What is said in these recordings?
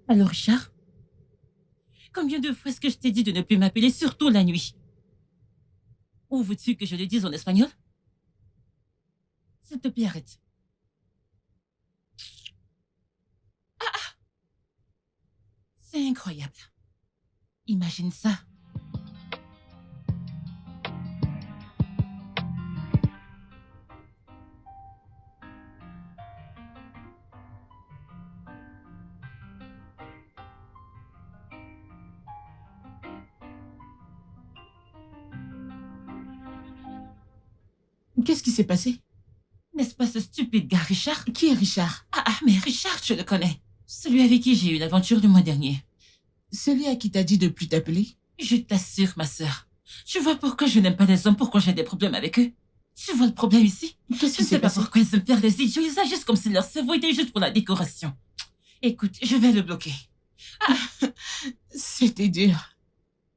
Alors, Richard, combien de fois est-ce que je t'ai dit de ne plus m'appeler, surtout la nuit? Ou veux-tu que je le dise en espagnol? S'il te plaît, arrête. C'est incroyable. Imagine ça. Qu'est-ce qui s'est passé? N'est-ce pas ce stupide gars, Richard? Qui est Richard? Mais Richard, je le connais. Celui avec qui j'ai eu une aventure le mois dernier. Celui à qui t'a dit de plus t'appeler? Je t'assure, ma sœur. Tu vois pourquoi je n'aime pas les hommes, pourquoi j'ai des problèmes avec eux? Tu vois le problème ici? Qu'est-ce Je qui ne sais s'est pas passé? pourquoi ils aiment faire les idiots. Ils agissent comme si leur cerveau était juste pour la décoration. Écoute, je vais le bloquer. C'était dur.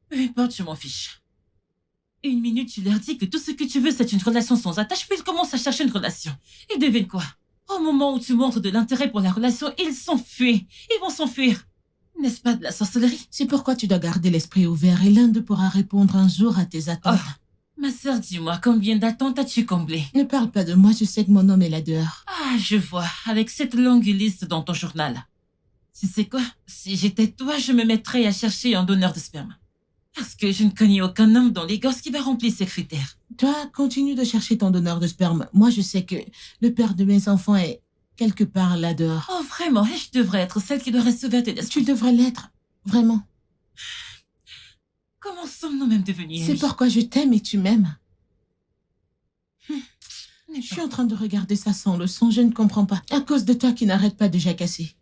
Peu importe, je m'en fiche. Une minute, tu leur dis que tout ce que tu veux, c'est une relation sans attache, puis ils commencent à chercher une relation. Et devine quoi? Au moment où tu montres de l'intérêt pour la relation, ils s'enfuient. Ils vont s'enfuir. N'est-ce pas de la sorcellerie? C'est pourquoi tu dois garder l'esprit ouvert et l'un d'eux pourra répondre un jour à tes attentes. Ma sœur, dis-moi, combien d'attentes as-tu comblé? Ne parle pas de moi, je sais que mon homme est là dehors. Je vois, avec cette longue liste dans ton journal. Tu sais quoi? Si j'étais toi, je me mettrais à chercher un donneur de sperme. Parce que je ne connais aucun homme dans les gosses qui va remplir ces critères. Toi, continue de chercher ton donneur de sperme. Moi, je sais que le père de mes enfants est quelque part là dehors. Oh, vraiment, je devrais être celle qui doit recevoir tes Tu devrais l'être, vraiment. Comment sommes-nous même devenus amis? C'est pourquoi je t'aime et tu m'aimes. Je suis en train de regarder ça sans le son, je ne comprends pas. À cause de toi qui n'arrête pas de jacasser.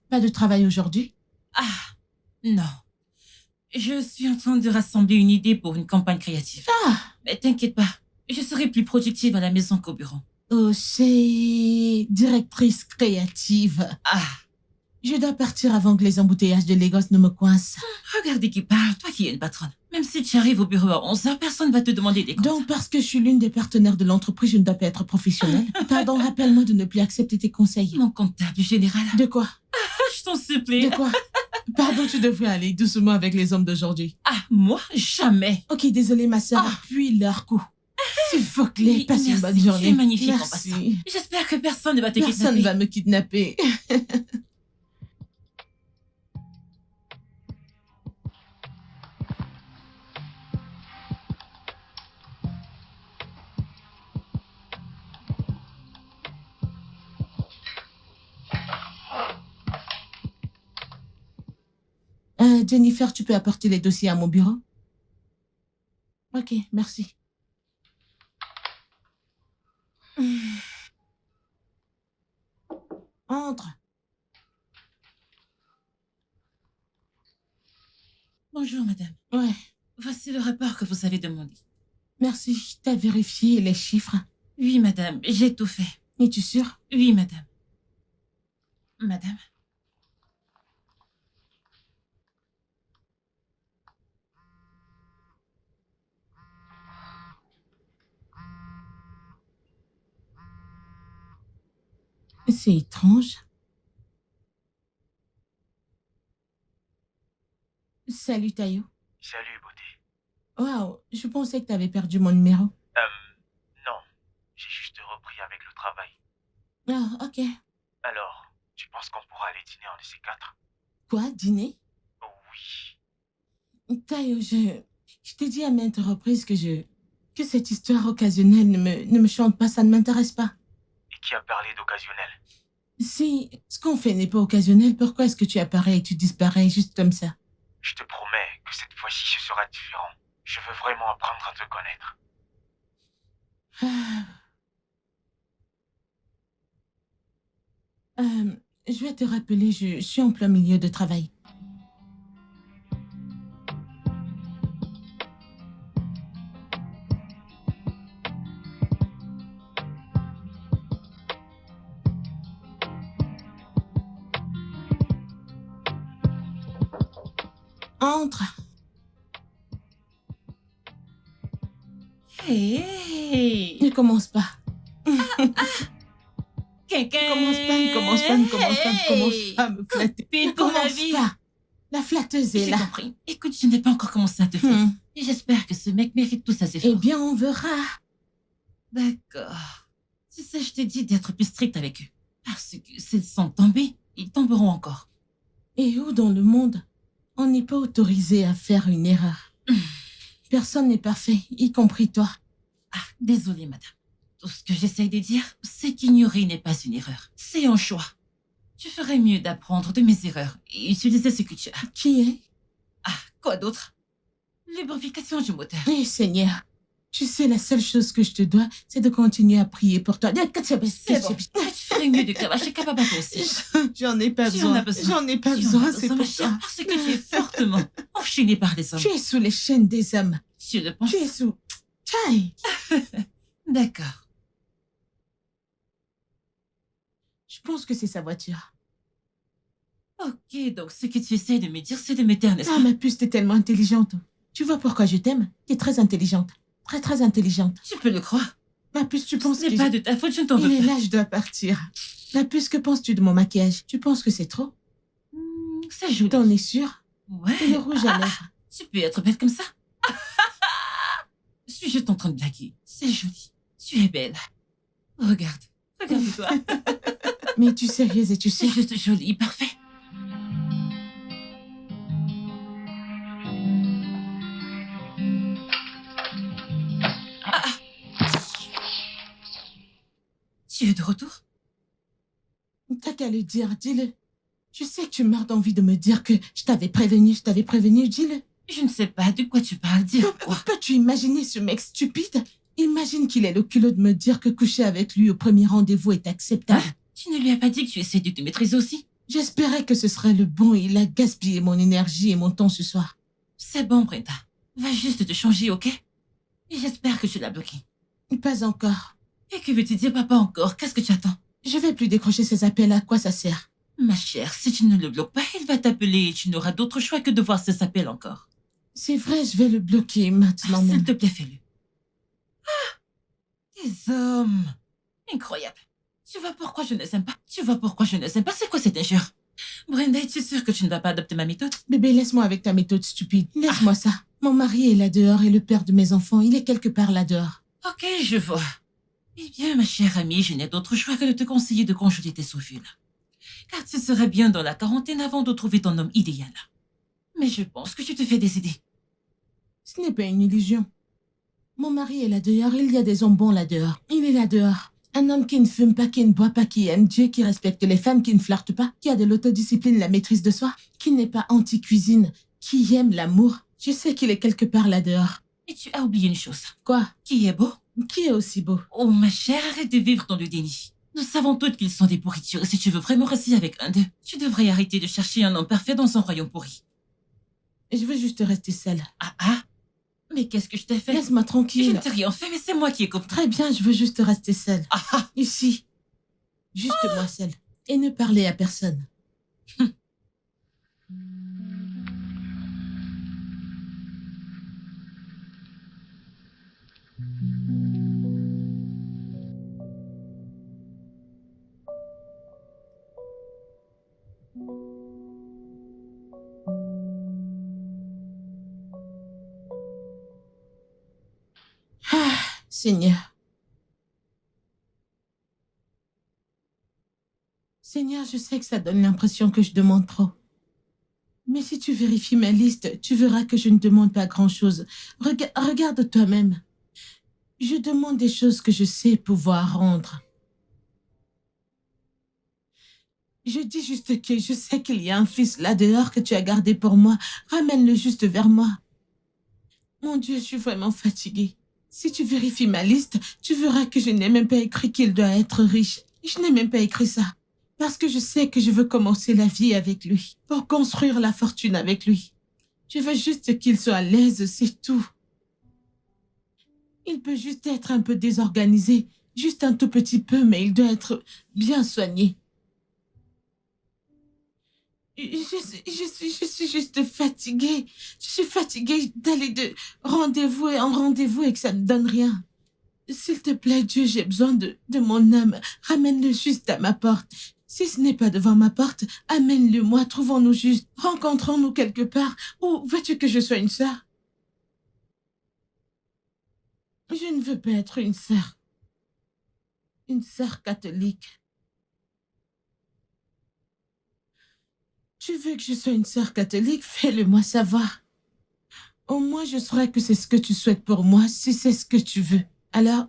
Pas de travail aujourd'hui? Non. Je suis en train de rassembler une idée pour une campagne créative. Mais t'inquiète pas, je serai plus productive à la maison qu'au bureau. Oh, c'est directrice créative. Je dois partir avant que les embouteillages de Lagos ne me coincent. Regardez qui parle, toi qui es une patronne. Même si tu arrives au bureau à 11h, personne ne va te demander des comptes. Donc, parce que je suis l'une des partenaires de l'entreprise, je ne dois pas être professionnelle. Pardon, rappelle-moi de ne plus accepter tes conseils. Mon comptable général. De quoi? Je t'en supplie. De quoi? Pardon, tu devrais aller doucement avec les hommes d'aujourd'hui. Moi? Jamais. Ok, désolée, ma sœur. Appuie leur coup. S'il vous plaît, passe une bonne journée. Tu es magnifique en Merci. passant. J'espère que personne ne va te kidnapper. Personne ne va me kidnapper. Jennifer, tu peux apporter les dossiers à mon bureau? Ok, merci. Entre. Bonjour, madame. Ouais. Voici le rapport que vous avez demandé. Merci. T'as vérifié les chiffres? Oui, madame, j'ai tout fait. Es-tu sûre? Oui, madame. Madame? C'est étrange. Salut, Tayo. Salut, beauté. Waouh, je pensais que t'avais perdu mon numéro. Non. J'ai juste repris avec le travail. Ok. Alors, tu penses qu'on pourra aller dîner en de ces quatre? Quoi, dîner? Oh oui. Tayo, je t'ai dit à maintes reprises que cette histoire occasionnelle ne me chante pas, ça ne m'intéresse pas. Et qui a parlé d'occasionnel? Si ce qu'on fait n'est pas occasionnel, pourquoi est-ce que tu apparais et tu disparais juste comme ça? Je te promets que cette fois-ci, ce sera différent. Je veux vraiment apprendre à te connaître. Je vais te rappeler, je suis en plein milieu de travail. Entre. Hey! Ne commence pas. Quelqu'un! Ne commence pas à me flatter. Pile Ne pour la commence vie! pas. La flatteuse est J'ai là. compris. Écoute, je n'ai pas encore commencé à te flatter. Et j'espère que ce mec mérite tout ça, c'est Eh bien, on verra. D'accord. Tu sais, je t'ai dit d'être plus strict avec eux. Parce que s'ils sont tombés, ils tomberont encore. Et où dans le monde on n'est pas autorisé à faire une erreur? Personne n'est parfait, y compris toi. Ah, désolée, madame. Tout ce que j'essaye de dire, c'est qu'ignorer n'est pas une erreur. C'est un choix. Tu ferais mieux d'apprendre de mes erreurs et utiliser ce que tu as. Qui est? Ah, quoi d'autre? Lubrification du moteur. Eh Seigneur, tu sais, la seule chose que je te dois, c'est de continuer à prier pour toi. C'est bon. Tu ferais mieux de cavacher Kababa aussi. J'en ai pas Tu en besoin. as besoin. J'en ai pas Tu en besoin, as c'est besoin, ma pour chère, toi. parce que tu es fortement enchaînée par des hommes. Tu es sous les chaînes des hommes. Tu le penses? Tu es sous... Tchaï. D'accord. Je pense que c'est sa voiture. Ok, donc ce que tu essaies de me dire, c'est de me taire, n'est-ce Ah, pas? ma puce, t'es tellement intelligente. Tu vois pourquoi je t'aime? T'es très intelligente. Très, très intelligente. Tu peux le croire. Ma puce, tu penses Ce n'est que... pas de ta faute, je ne t'en Il veux est pas. là, je dois partir. Ma puce, que penses-tu de mon maquillage? Tu penses que c'est trop? C'est joli. T'en es sûre? Ouais. Et le rouge à lèvres? Tu peux être belle comme ça? Suis-je juste en train de blaguer? C'est joli. Tu es belle. Regarde. Regarde-toi. Mais tu es sérieuse et tu sais... C'est juste joli, parfait. Tu es de retour? T'as qu'à le dire, dis-le. Je sais que tu meurs d'envie de me dire que je t'avais prévenu, dis-le. Je ne sais pas de quoi tu parles, dire quoi? Peux-tu imaginer ce mec stupide? Imagine qu'il ait le culot de me dire que coucher avec lui au premier rendez-vous est acceptable. Hein? Tu ne lui as pas dit que tu essaies de te maîtriser aussi? J'espérais que ce serait le bon et il a gaspillé mon énergie et mon temps ce soir. C'est bon, Brenda. Va juste te changer, ok? Et j'espère que tu l'as bloqué. Pas encore. Et que veux-tu dire, papa, encore? Qu'est-ce que tu attends? Je vais plus décrocher ces appels, à quoi ça sert? Ma chère, si tu ne le bloques pas, il va t'appeler et tu n'auras d'autre choix que de voir ces appels encore. C'est vrai, je vais le bloquer maintenant même. S'il te plaît, fais-le. Ah! Des hommes! Incroyable. Tu vois pourquoi je ne les aime pas? Tu vois pourquoi je ne les aime pas? C'est quoi cette injure? Brenda, es-tu sûre que tu ne vas pas adopter ma méthode? Bébé, laisse-moi avec ta méthode stupide. Laisse-moi ça. Mon mari est là dehors et le père de mes enfants, il est quelque part là dehors. Ok, je vois. Eh bien, ma chère amie, je n'ai d'autre choix que de te conseiller de congeler tes ovules. Car tu serais bien dans la quarantaine avant de trouver ton homme idéal. Mais je pense que tu te fais des idées. Ce n'est pas une illusion. Mon mari est là dehors, il y a des hommes bons là dehors. Il est là dehors. Un homme qui ne fume pas, qui ne boit pas, qui aime Dieu, qui respecte les femmes, qui ne flirte pas, qui a de l'autodiscipline, la maîtrise de soi, qui n'est pas anti-cuisine, qui aime l'amour. Je sais qu'il est quelque part là dehors. Et tu as oublié une chose. Quoi? Qui est beau? Qui est aussi beau? Oh, ma chère, arrête de vivre dans le déni. Nous savons toutes qu'ils sont des pourritures, et si tu veux vraiment rester avec un d'eux, tu devrais arrêter de chercher un homme parfait dans un royaume pourri. Je veux juste rester seule. Ah ah? Mais qu'est-ce que je t'ai fait? Laisse-moi Je tranquille. ne t'ai rien fait, mais c'est moi qui ai compris. Très bien, je veux juste rester seule. Ah ah! Ici. Juste moi seule. Et ne parler à personne. Ah, Seigneur. Seigneur, je sais que ça donne l'impression que je demande trop. Mais si tu vérifies ma liste, tu verras que je ne demande pas grand-chose. Regarde toi-même. Je demande des choses que je sais pouvoir rendre. Je dis juste que je sais qu'il y a un fils là dehors que tu as gardé pour moi. Ramène-le juste vers moi. Mon Dieu, je suis vraiment fatiguée. Si tu vérifies ma liste, tu verras que je n'ai même pas écrit qu'il doit être riche. Je n'ai même pas écrit ça. Parce que je sais que je veux commencer la vie avec lui. Pour construire la fortune avec lui. Je veux juste qu'il soit à l'aise, c'est tout. Il peut juste être un peu désorganisé. Juste un tout petit peu, mais il doit être bien soigné. Je suis juste fatiguée. Je suis fatiguée d'aller de rendez-vous en rendez-vous et que ça ne donne rien. S'il te plaît, Dieu, j'ai besoin de mon âme. Ramène-le juste à ma porte. Si ce n'est pas devant ma porte, amène-le moi. Trouvons-nous juste. Rencontrons-nous quelque part. Ou veux-tu que je sois une sœur? Je ne veux pas être une sœur. Une sœur catholique. Tu veux que je sois une sœur catholique? Fais-le moi savoir. Au moins, je saurai que c'est ce que tu souhaites pour moi, si c'est ce que tu veux. Alors,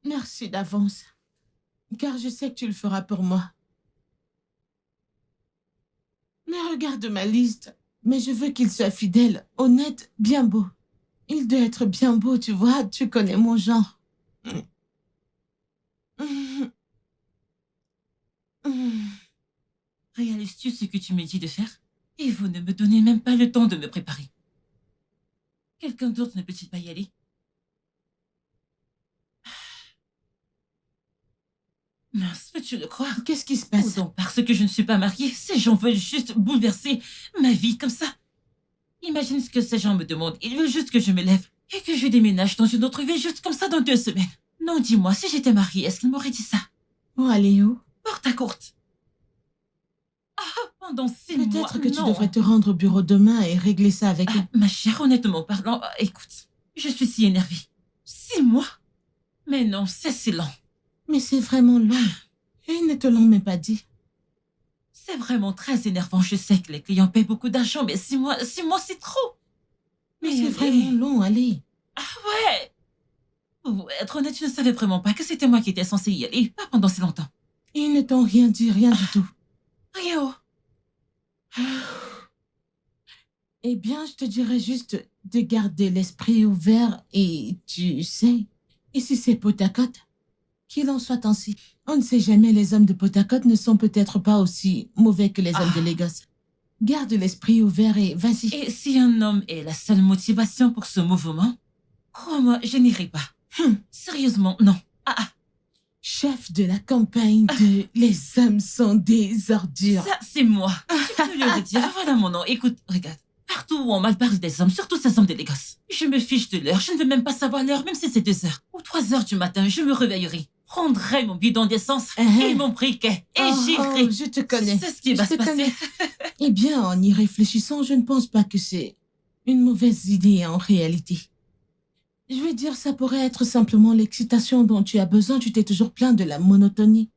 merci d'avance, car je sais que tu le feras pour moi. Mais regarde ma liste. Mais je veux qu'il soit fidèle, honnête, bien beau. Il doit être bien beau, tu vois, tu connais mon genre. Réalises-tu ce que tu me dis de faire? Et vous ne me donnez même pas le temps de me préparer. Quelqu'un d'autre ne peut-il pas y aller? Mince, peux-tu le croire? Qu'est-ce qui se Ou passe? donc parce que je ne suis pas mariée, ces gens veulent juste bouleverser ma vie comme ça. Imagine ce que ces gens me demandent. Ils veulent juste que je me lève et que je déménage dans une autre ville juste comme ça dans 2 semaines. Non, dis-moi, si j'étais mariée, est-ce qu'ils m'auraient dit ça? Oh, Aléo, Porte à courte. Pendant 6 mois, peut-être que tu non. devrais te rendre au bureau demain et régler ça avec eux. Ma chère, honnêtement parlant, écoute, je suis si énervée. 6 mois? Mais non, c'est lent. Mais c'est vraiment long. Et ils ne te l'ont même pas dit. C'est vraiment très énervant. Je sais que les clients paient beaucoup d'argent, mais 6 mois, 6 mois, c'est trop. Mais Mais c'est allez. vraiment long, allez. Ouais. Pour être honnête, je ne savais vraiment pas que c'était moi qui étais censée y aller, pas pendant si longtemps. Ils ne t'ont rien dit, rien du tout. Rio. Eh bien, je te dirais juste de garder l'esprit ouvert et tu sais, ici c'est Potacote. Qu'il en soit ainsi. On ne sait jamais, les hommes de Potacote ne sont peut-être pas aussi mauvais que les hommes de Lagos. Garde l'esprit ouvert et vas-y. Et si un homme est la seule motivation pour ce mouvement, crois-moi, je n'irai pas. Sérieusement, non. Chef de la campagne de Les hommes sont des ordures. Ça, c'est moi. Tu peux le redire, voilà mon nom. Écoute, regarde. Partout où on mal parle des hommes, surtout ces hommes de Lagos. Je me fiche de l'heure, je ne veux même pas savoir l'heure, même si c'est 2 heures ou 3 heures du matin, je me réveillerai, prendrai mon bidon d'essence et mon briquet et j'irai. Je te connais. C'est ce qui va se passer. Eh bien, en y réfléchissant, je ne pense pas que c'est une mauvaise idée en réalité. Je veux dire, ça pourrait être simplement l'excitation dont tu as besoin. Tu t'es toujours plaint de la monotonie.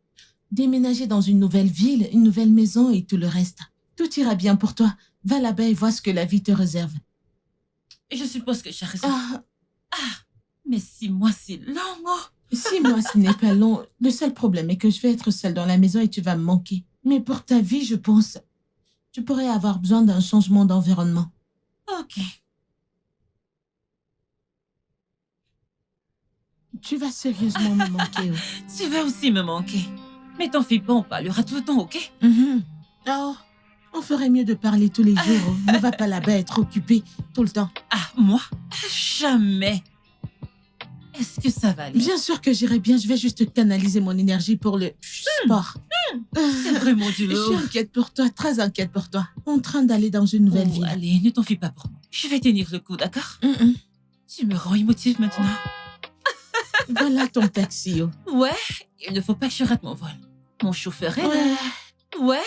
Déménager dans une nouvelle ville, une nouvelle maison et tout le reste. Tout ira bien pour toi. Va là-bas et vois ce que la vie te réserve. Je suppose que j'ai raison. Mais 6 mois, c'est long. 6 mois, ce n'est pas long. Le seul problème est que je vais être seule dans la maison et tu vas me manquer. Mais pour ta vie, je pense, tu pourrais avoir besoin d'un changement d'environnement. Ok. Tu vas sérieusement me manquer. Tu vas aussi me manquer. Mais t'en fais pas, on parlera tout le temps, ok? Oh, on ferait mieux de parler tous les jours. Ne va pas là-bas être occupé tout le temps. Moi? Jamais. Est-ce que ça va aller? Bien sûr que j'irai bien. Je vais juste canaliser mon énergie pour le sport. C'est vraiment du Je lourd. suis inquiète pour toi, très inquiète pour toi. En train d'aller dans une nouvelle ville. Allez, ne t'en fie pas pour moi. Je vais tenir le coup, d'accord? Tu me rends émotive maintenant. Voilà ton taxi. Ouais, il ne faut pas que je rate mon vol. Mon chauffeur est là. Ouais.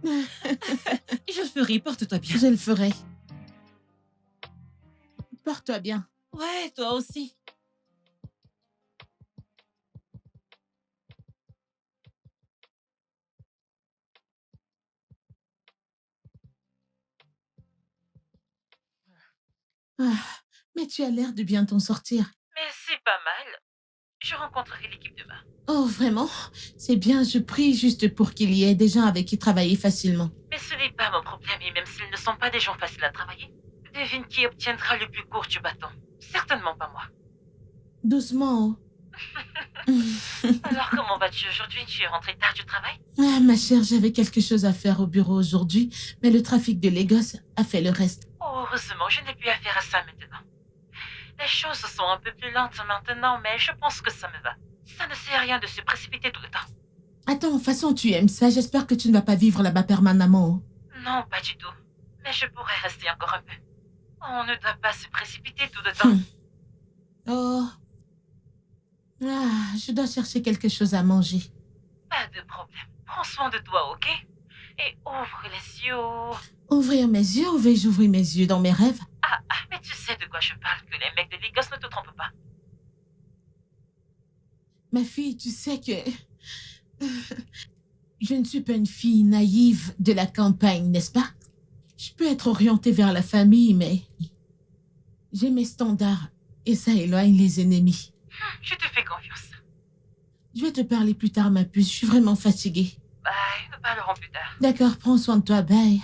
Je le ferai, porte-toi bien. Je le ferai. Porte-toi bien. Ouais, toi aussi. Mais tu as l'air de bien t'en sortir. Mais c'est pas mal. Je rencontrerai l'équipe demain. Oh, vraiment? C'est bien, je prie juste pour qu'il y ait des gens avec qui travailler facilement. Mais ce n'est pas mon problème, et même s'ils ne sont pas des gens faciles à travailler, devine qui obtiendra le plus court du bâton. Certainement pas moi. Doucement. Alors comment vas-tu aujourd'hui? Tu es rentrée tard du travail? Ah, ma chère, j'avais quelque chose à faire au bureau aujourd'hui, mais le trafic de Lagos a fait le reste. Oh, heureusement, je n'ai plus affaire à ça maintenant. Les choses sont un peu plus lentes maintenant, mais je pense que ça me va. Ça ne sert à rien de se précipiter tout le temps. Attends, de toute façon, tu aimes ça. J'espère que tu ne vas pas vivre là-bas permanemment. Non, pas du tout. Mais je pourrais rester encore un peu. On ne doit pas se précipiter tout le temps. Oh. Ah, je dois chercher quelque chose à manger. Pas de problème. Prends soin de toi, ok? Et ouvre les yeux. Ouvrir mes yeux ou vais-je ouvrir mes yeux dans mes rêves? Mais tu sais de quoi je parle, que les mecs de Lagos ne te trompent pas. Ma fille, tu sais que... Je ne suis pas une fille naïve de la campagne, n'est-ce pas? Je peux être orientée vers la famille, mais... J'ai mes standards et ça éloigne les ennemis. Je te fais confiance. Je vais te parler plus tard, ma puce. Je suis vraiment fatiguée. Bye, nous parlerons plus tard. D'accord, prends soin de toi, bye.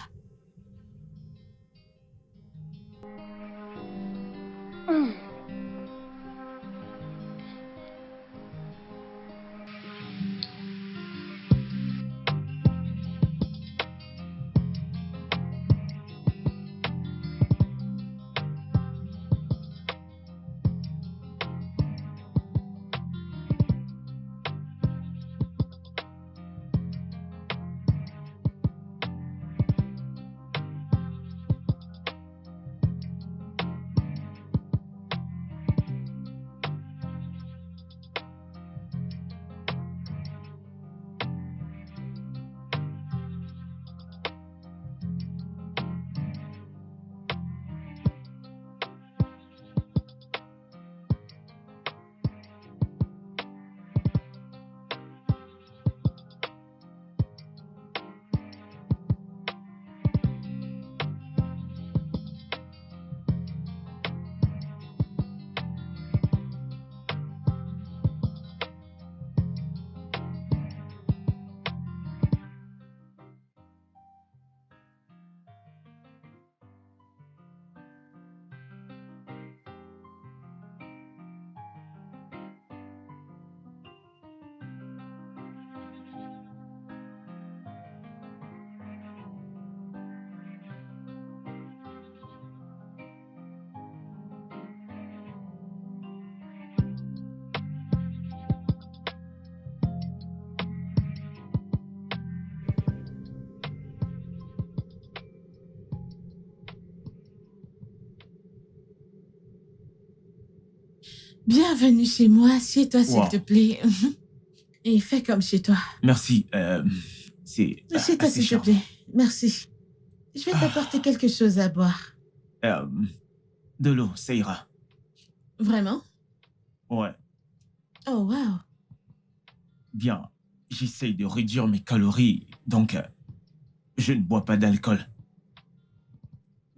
Bienvenue chez moi. Assieds-toi, s'il Wow. te plaît. Et fais comme chez toi. Merci. C'est Assieds-toi, assez s'il te charmant. plaît. Merci. Je vais t'apporter quelque chose à boire. De l'eau, ça ira. Vraiment? Ouais. Oh, wow. Bien. J'essaye de réduire mes calories, donc je ne bois pas d'alcool.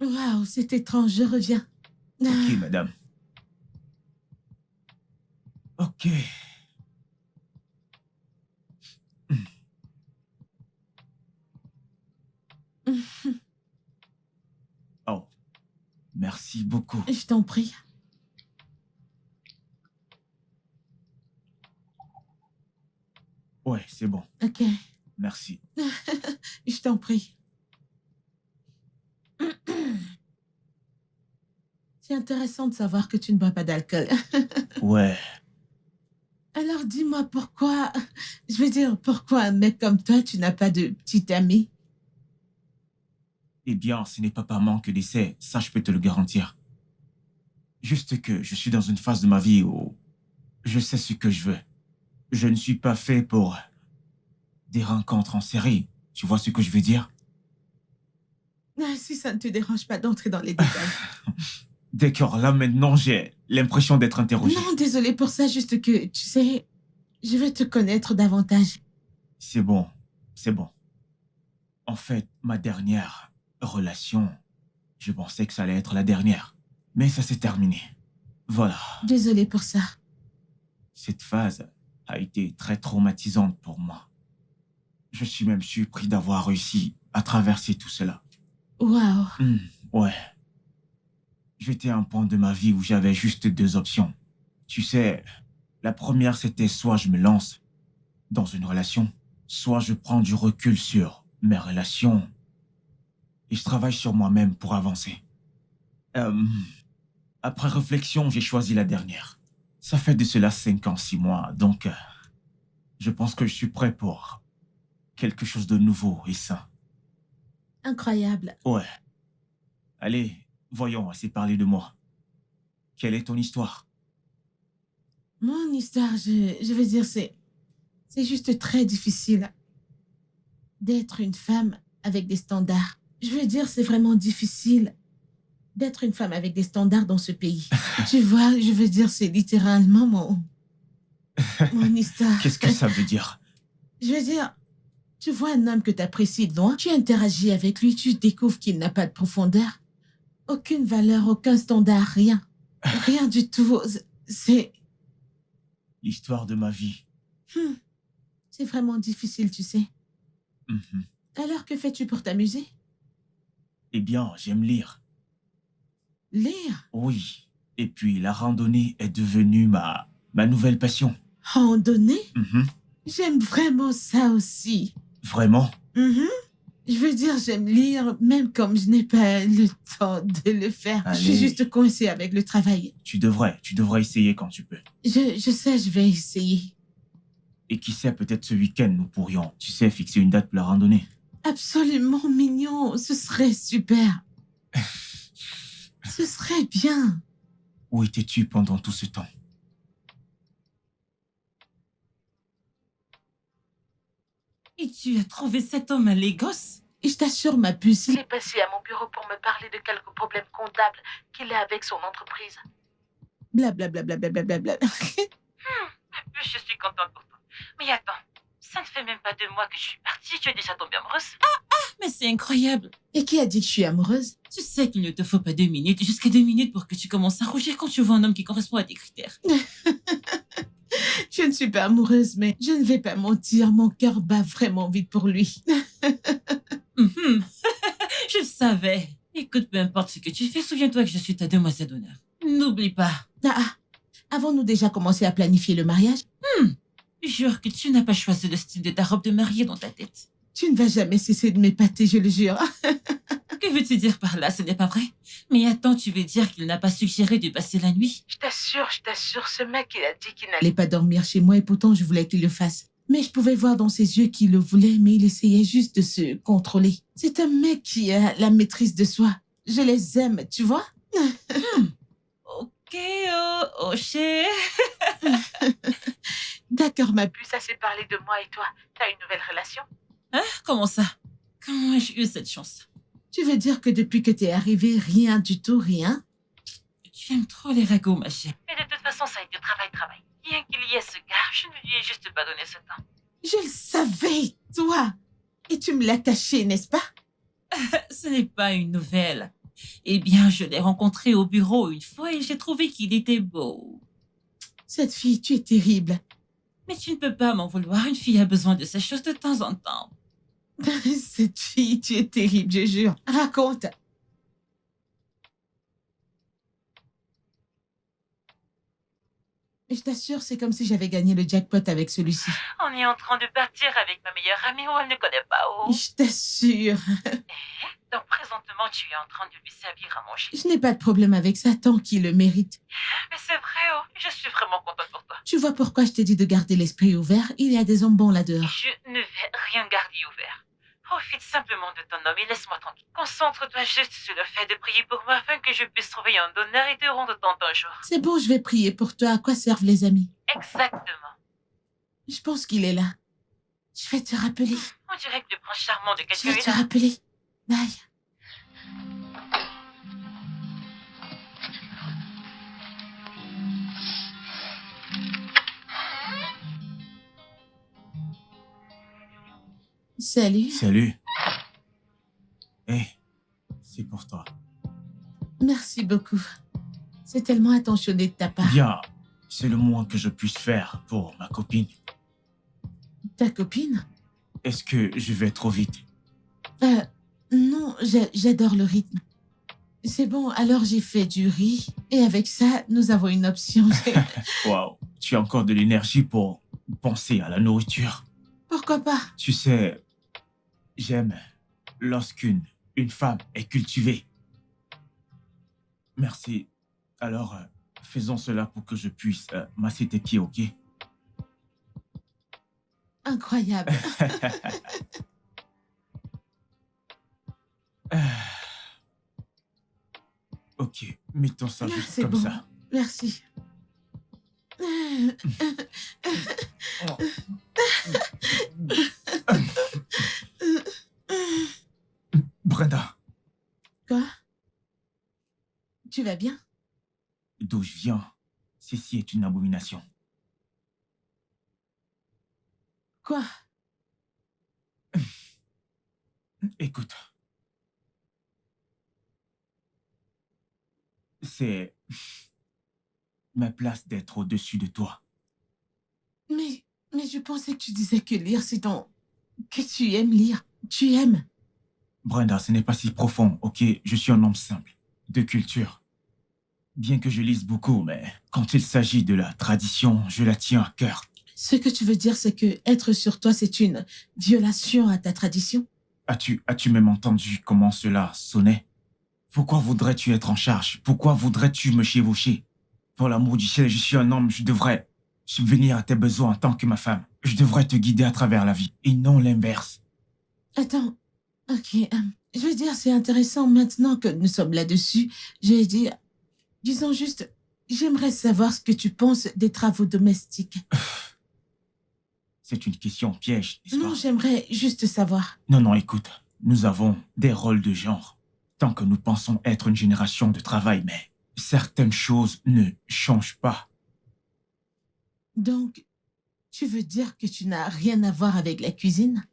Wow, c'est étrange. Je reviens. Ok, madame. Ok. Oh. Merci beaucoup. Je t'en prie. Ouais, c'est bon. Ok. Merci. Je t'en prie. C'est intéressant de savoir que tu ne bois pas d'alcool. Ouais. Alors dis-moi pourquoi... Je veux dire, pourquoi un mec comme toi, tu n'as pas de petit ami? Eh bien, ce n'est pas par manque d'essai, ça je peux te le garantir. Juste que je suis dans une phase de ma vie où je sais ce que je veux. Je ne suis pas fait pour des rencontres en série. Tu vois ce que je veux dire? Ah, si ça ne te dérange pas d'entrer dans les détails. D'accord, là maintenant j'ai l'impression d'être interrogé. Non, désolé pour ça, juste que, tu sais, je veux te connaître davantage. C'est bon, c'est bon. En fait, ma dernière relation, je pensais que ça allait être la dernière. Mais ça s'est terminé. Voilà. Désolée pour ça. Cette phase a été très traumatisante pour moi. Je suis même surpris d'avoir réussi à traverser tout cela. Waouh. Ouais. J'étais à un point de ma vie où j'avais juste deux options. Tu sais, la première, c'était soit je me lance dans une relation, soit je prends du recul sur mes relations et je travaille sur moi-même pour avancer. Après réflexion, j'ai choisi la dernière. Ça fait de cela 5 ans, 6 mois, donc je pense que je suis prêt pour quelque chose de nouveau et sain. Incroyable. Ouais. Allez, voyons, assez parler de moi. Quelle est ton histoire? Mon histoire, je veux dire, c'est juste très difficile d'être une femme avec des standards. Je veux dire, c'est vraiment difficile d'être une femme avec des standards dans ce pays. Tu vois, je veux dire, c'est littéralement mon histoire. Qu'est-ce que ça veut dire? Je veux dire, tu vois un homme que tu apprécies de loin, tu interagis avec lui, tu découvres qu'il n'a pas de profondeur, aucune valeur, aucun standard, rien. Rien du tout. C'est L'histoire de ma vie. c'est vraiment difficile, tu sais. Mhm. Alors, que fais-tu pour t'amuser? Eh bien, j'aime lire. Lire? Oui. Et puis, la randonnée est devenue ma nouvelle passion. Randonnée? Mhm. J'aime vraiment ça aussi. Vraiment? Mhm. Je veux dire, j'aime lire, même comme je n'ai pas le temps de le faire. Je suis Allez. juste coincée avec le travail. Tu devrais essayer quand tu peux. Je sais, je vais essayer. Et qui sait, peut-être ce week-end, nous pourrions, tu sais, fixer une date pour la randonnée. Absolument mignon, ce serait super. Ce serait bien. Où étais-tu pendant tout ce temps? Et tu as trouvé cet homme à Lagos? Et je t'assure, ma puce, il est passé à mon bureau pour me parler de quelques problèmes comptables qu'il a avec son entreprise. Blablabla. Je suis contente pour toi. Mais attends, ça ne fait même pas 2 mois que je suis partie, tu es déjà tombée amoureuse? Mais c'est incroyable. Et qui a dit que je suis amoureuse? Tu sais qu'il ne te faut pas 2 minutes, jusqu'à 2 minutes pour que tu commences à rougir quand tu vois un homme qui correspond à tes critères. Je ne suis pas amoureuse, mais je ne vais pas mentir, mon cœur bat vraiment vite pour lui. Mhm. Je le savais. Écoute, peu importe ce que tu fais, souviens-toi que je suis ta demoiselle d'honneur. N'oublie pas. Avons-nous déjà commencé à planifier le mariage? Jure que tu n'as pas choisi le style de ta robe de mariée dans ta tête. Tu ne vas jamais cesser de m'épater, je le jure. Que veux-tu dire par là? Ce n'est pas vrai. Mais attends, tu veux dire qu'il n'a pas suggéré de passer la nuit? Je t'assure, ce mec, il a dit qu'il n'allait pas dormir chez moi et pourtant je voulais qu'il le fasse. Mais je pouvais voir dans ses yeux qu'il le voulait, mais il essayait juste de se contrôler. C'est un mec qui a la maîtrise de soi. Je les aime, tu vois? Ok, oh cher. D'accord, ma puce, assez parlé de moi et toi. T'as une nouvelle relation? Hein? Comment ça? Comment ai-je eu cette chance? Tu veux dire que depuis que t'es arrivée, rien du tout, rien? Tu aimes trop les ragots, ma chère. Mais de toute façon, ça a été travail. Bien qu'il y ait ce gars, je ne lui ai juste pas donné ce temps. Je le savais, toi! Et tu me l'as caché, n'est-ce pas? Ce n'est pas une nouvelle. Eh bien, je l'ai rencontré au bureau une fois et j'ai trouvé qu'il était beau. Cette fille, tu es terrible. Mais tu ne peux pas m'en vouloir, une fille a besoin de ces choses de temps en temps. Cette fille, tu es terrible, je jure. Raconte. Je t'assure, c'est comme si j'avais gagné le jackpot avec celui-ci. On est en train de partir avec ma meilleure amie où elle ne connaît pas où. Je t'assure. Donc présentement, tu es en train de lui servir à manger. Je n'ai pas de problème avec ça tant qu'il le mérite. Mais c'est vrai, oh, je suis vraiment contente pour toi. Tu vois pourquoi je t'ai dit de garder l'esprit ouvert? Il y a des hommes bons là-dehors. Je ne vais rien garder ouvert. Profite simplement de ton homme et laisse-moi tranquille. Concentre-toi juste sur le fait de prier pour moi afin que je puisse trouver un donneur et te rendre tant un jour. C'est bon, je vais prier pour toi. À quoi servent les amis? Exactement. Je pense qu'il est là. Je vais te rappeler. On dirait que le prince charmant de Je quelqu'un vais est te là. rappeler. Bye. Salut. Salut. Hé, c'est pour toi. Merci beaucoup. C'est tellement attentionné de ta part. Bien, c'est le moins que je puisse faire pour ma copine. Ta copine? Est-ce que je vais trop vite? Non, j'adore le rythme. C'est bon, alors j'ai fait du riz. Et avec ça, nous avons une option. Waouh, tu as encore de l'énergie pour penser à la nourriture. Pourquoi pas? Tu sais, j'aime lorsqu'une femme est cultivée. Merci. Alors, faisons cela pour que je puisse masser tes pieds, ok? Incroyable. Ok, mettons ça Ah, juste c'est comme bon. ça. Merci. Brenda, Quoi? Tu vas bien? d'où je viens, ceci est une abomination. Quoi? Écoute, c'est ma place d'être au-dessus de toi. Mais je pensais que tu disais que lire, c'est ton... que tu aimes lire. Tu aimes. Brenda, ce n'est pas si profond, ok? Je suis un homme simple, de culture. Bien que je lise beaucoup, mais quand il s'agit de la tradition, je la tiens à cœur. Ce que tu veux dire, c'est que être sur toi, c'est une violation à ta tradition? As-tu même entendu comment cela sonnait? Pourquoi voudrais-tu être en charge? Pourquoi voudrais-tu me chevaucher? Pour l'amour du ciel, je suis un homme, je devrais subvenir à tes besoins en tant que ma femme. Je devrais te guider à travers la vie, et non l'inverse. Attends. Ok. Je veux dire, c'est intéressant maintenant que nous sommes là-dessus. J'ai dit... Disons juste... J'aimerais savoir ce que tu penses des travaux domestiques. C'est une question piège, n'est-ce pas? Non, j'aimerais juste savoir. Non, écoute, nous avons des rôles de genre. Tant que nous pensons être une génération de travail, mais certaines choses ne changent pas. Donc, tu veux dire que tu n'as rien à voir avec la cuisine?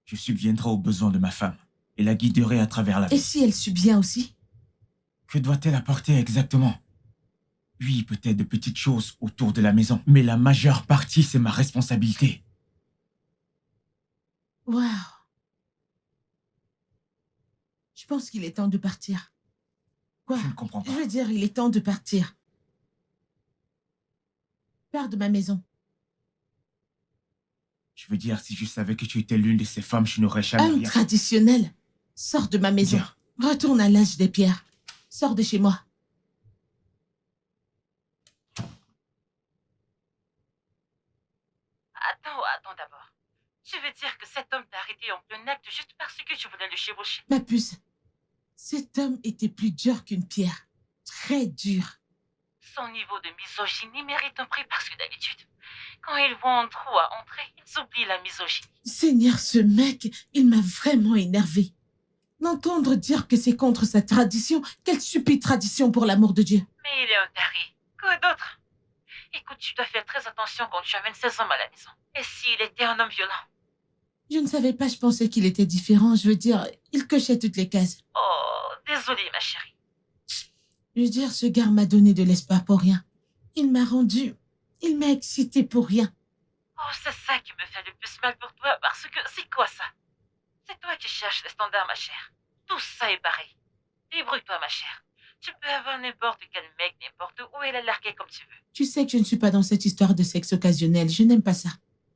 Je subviendrai aux besoins de ma femme et la guiderai à travers la Et vie. si elle subvient aussi? Que doit-elle apporter exactement? Oui, peut-être de petites choses autour de la maison, mais la majeure partie, c'est ma responsabilité. Waouh. Je pense qu'il est temps de partir. Quoi? Je ne comprends Je pas. veux dire, il est temps de partir. Pars de ma maison. Je veux dire, si je savais que tu étais l'une de ces femmes, je n'aurais jamais Homme rien. traditionnel. Sors de ma maison. Bien. Retourne à l'âge des pierres. Sors de chez moi. Attends d'abord. Tu veux dire que cet homme t'a arrêté en plein acte juste parce que tu voulais le chevaucher? Ma puce. Cet homme était plus dur qu'une pierre. Très dur. Son niveau de misogynie mérite un prix parce que d'habitude, quand ils voient un trou à entrer, ils oublient la misogynie. Seigneur, ce mec, il m'a vraiment énervé. L'entendre dire que c'est contre sa tradition, quelle stupide tradition pour l'amour de Dieu. Mais il est un taré. Quoi d'autre? Écoute, tu dois faire très attention quand tu amènes ces hommes à la maison. Et s'il était un homme violent? Je ne savais pas, je pensais qu'il était différent. Je veux dire, il cochait toutes les cases. Oh, désolée, ma chérie. Je veux dire, ce gars m'a donné de l'espoir pour rien. Il m'a excité pour rien. Oh, c'est ça qui me fait le plus mal pour toi, parce que c'est quoi ça? C'est toi qui cherches les standards, ma chère. Tout ça est pareil. Débrouille-toi, ma chère. Tu peux avoir n'importe quel mec, n'importe où, et la larguer comme tu veux. Tu sais que je ne suis pas dans cette histoire de sexe occasionnel. Je n'aime pas ça.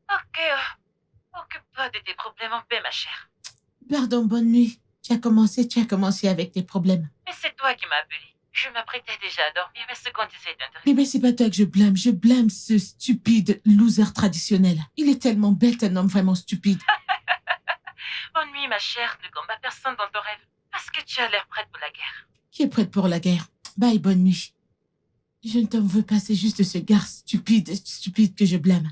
Ok, occupe-toi de tes problèmes en paix, ma chère. Pardon, bonne nuit. Tu as commencé avec tes problèmes. Mais c'est toi qui m'as appelé. Je m'apprêtais déjà à dormir, mais ce qu'on disait est intéressant. Mais c'est pas toi que je blâme ce stupide loser traditionnel. Il est tellement bête, un homme vraiment stupide. Bonne nuit, ma chère. Ne combat personne dans ton rêve. Parce que tu as l'air prête pour la guerre. Qui est prête pour la guerre? Bye, bonne nuit. Je ne t'en veux pas, c'est juste ce gars stupide que je blâme.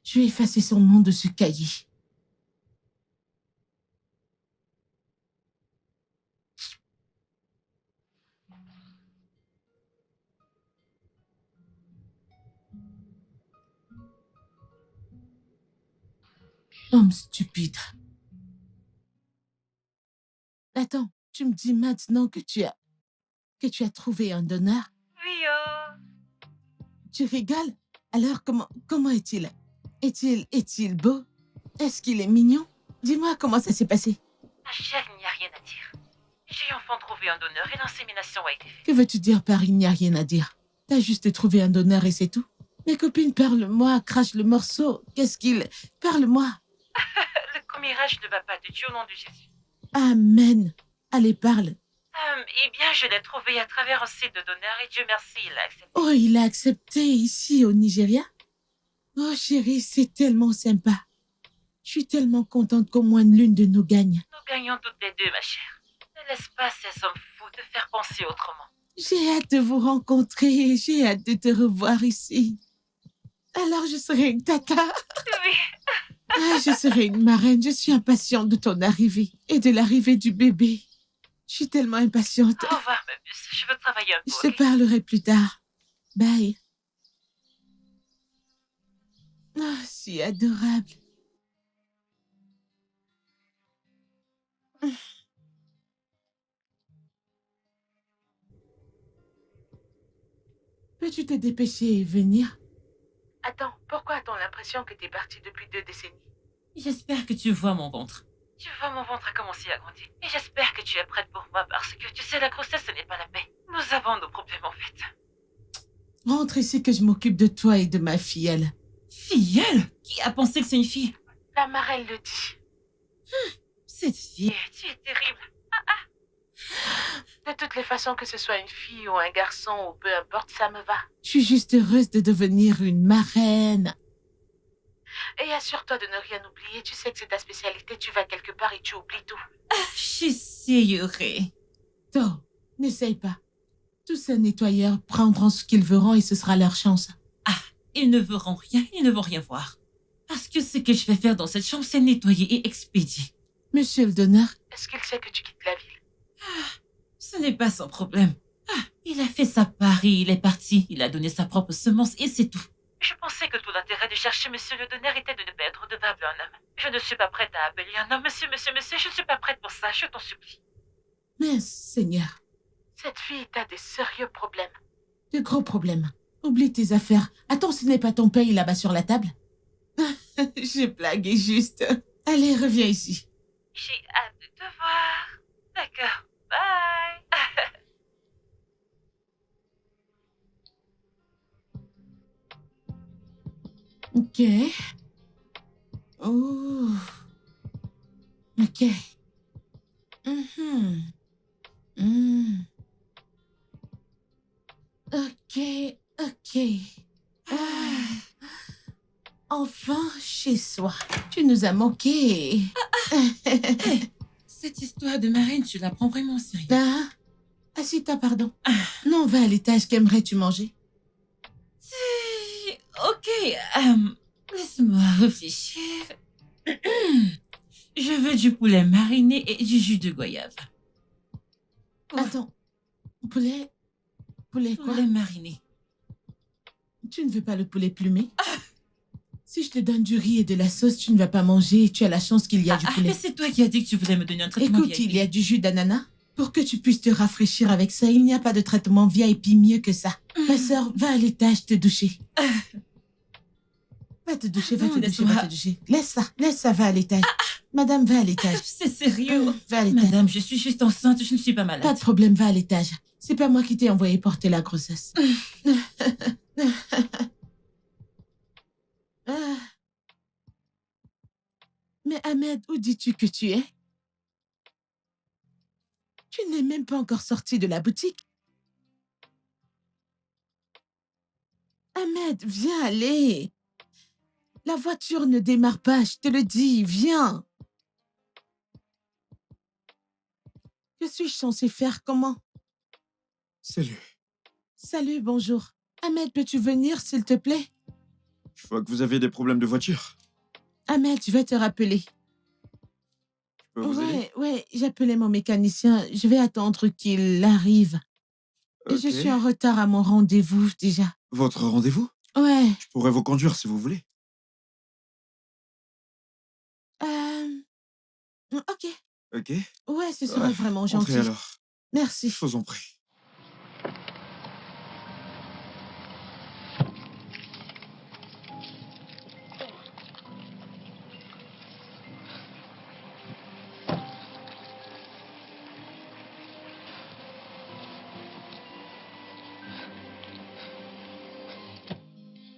Je vais effacer son nom de ce cahier. Homme stupide. Attends, tu me dis maintenant que tu as... que tu as trouvé un donneur? Oui, Tu rigoles? Alors, comment est-il? Est-il beau? Est-ce qu'il est mignon? Dis-moi comment ça s'est passé. ma chère, il n'y a rien à dire. J'ai enfin trouvé un donneur et l'insémination a été faite. Que veux-tu dire par il n'y a rien à dire? T'as juste trouvé un donneur et c'est tout? Mes copines, parle-moi, crache le morceau. Qu'est-ce qu'il... Parle-moi. Le commérage ne va pas de Dieu au nom de Jésus. Amen. Allez, parle. Eh bien, je l'ai trouvé à travers un site de donneurs et Dieu merci, il a accepté. Oh, il a accepté ici au Nigeria? Oh, chérie, c'est tellement sympa. Je suis tellement contente qu'au moins l'une de nous gagne. Nous gagnons toutes les deux, ma chère. Ne laisse pas ces hommes fous te faire penser autrement. J'ai hâte de vous rencontrer. J'ai hâte de te revoir ici. Alors, je serai une tata. Oui. Ah, je serai une marraine. Je suis impatiente de ton arrivée et de l'arrivée du bébé. Je suis tellement impatiente. Au revoir, ma puce. Je veux travailler un peu. Je te ok? parlerai plus tard. Bye. Ah, si adorable. Peux-tu te dépêcher et venir? Attends, pourquoi a-t-on l'impression que t'es partie depuis 2 décennies? J'espère que tu vois mon ventre. Tu vois, mon ventre a commencé à grandir. Et j'espère que tu es prête pour moi parce que tu sais, la grossesse, ce n'est pas la paix. Nous avons nos problèmes, en fait. Rentre ici que je m'occupe de toi et de ma filleule. Filleule? Qui a pensé que c'est une fille? La marraine le dit. Cette fille, tu es terrible. De toutes les façons, que ce soit une fille ou un garçon ou peu importe, ça me va. Je suis juste heureuse de devenir une marraine. Et assure-toi de ne rien oublier. Tu sais que c'est ta spécialité. Tu vas quelque part et tu oublies tout. J'essayerai. To, n'essaye pas. Tous ces nettoyeurs prendront ce qu'ils verront et ce sera leur chance. Ils ne verront rien, ils ne vont rien voir. Parce que ce que je vais faire dans cette chambre, c'est nettoyer et expédier. Monsieur le donneur, est-ce qu'il sait que tu quittes la ville? Ce n'est pas son problème. Il a fait sa part et il est parti. Il a donné sa propre semence et c'est tout. Je pensais que tout l'intérêt de chercher monsieur le donneur était de ne pas être redevable à un homme. Je ne suis pas prête à appeler un homme monsieur, je ne suis pas prête pour ça, je t'en supplie. Mais Seigneur, cette fille a des sérieux problèmes. De gros problèmes. Oublie tes affaires. Attends, ce n'est pas ton paye là-bas sur la table? J'ai blagué juste. Allez, reviens ici. J'ai hâte de te voir. D'accord, bye. Ok. Oh. Ok. Ok. Enfin, chez soi. Tu nous as manqué. Cette histoire de marraine, tu la prends vraiment au sérieux. Ah, assis-toi, pardon. Non, va à l'étage. Qu'aimerais-tu manger? Ok, laisse-moi réfléchir. Je veux du poulet mariné et du jus de goyave. Attends. Poulet quoi? Poulet mariné. Tu ne veux pas le poulet plumé? Si je te donne du riz et de la sauce, tu ne vas pas manger. Tu as la chance qu'il y a du poulet. Mais c'est toi qui as dit que tu voulais me donner un traitement Écoute, VIP. il y a du jus d'ananas. Pour que tu puisses te rafraîchir avec ça, il n'y a pas de traitement VIP mieux que ça. Ma sœur, va à l'étage te doucher. Va te doucher, va Non, te doucher, va te doucher. Laisse ça, va à l'étage. Madame, va à l'étage. C'est sérieux. Va à l'étage. Madame, je suis juste enceinte, je ne suis pas malade. Pas de problème, va à l'étage. C'est pas moi qui t'ai envoyé porter la grossesse. Mais Ahmed, où dis-tu que tu es? Tu n'es même pas encore sorti de la boutique. Ahmed, viens aller. La voiture ne démarre pas, je te le dis, viens. Que suis-je censée faire? Comment? Salut. Salut, bonjour. Ahmed, peux-tu venir, s'il te plaît? Je vois que vous avez des problèmes de voiture. Ahmed, je vais te rappeler. Je peux vous aider? Ouais, j'appelais mon mécanicien. Je vais attendre qu'il arrive. Et je Ok. suis en retard à mon rendez-vous, déjà. Votre rendez-vous? Ouais. Je pourrais vous conduire si vous voulez. Ok. Ok. Ouais, ce sera vraiment Entrez gentil. alors. Merci. Je vous en prie.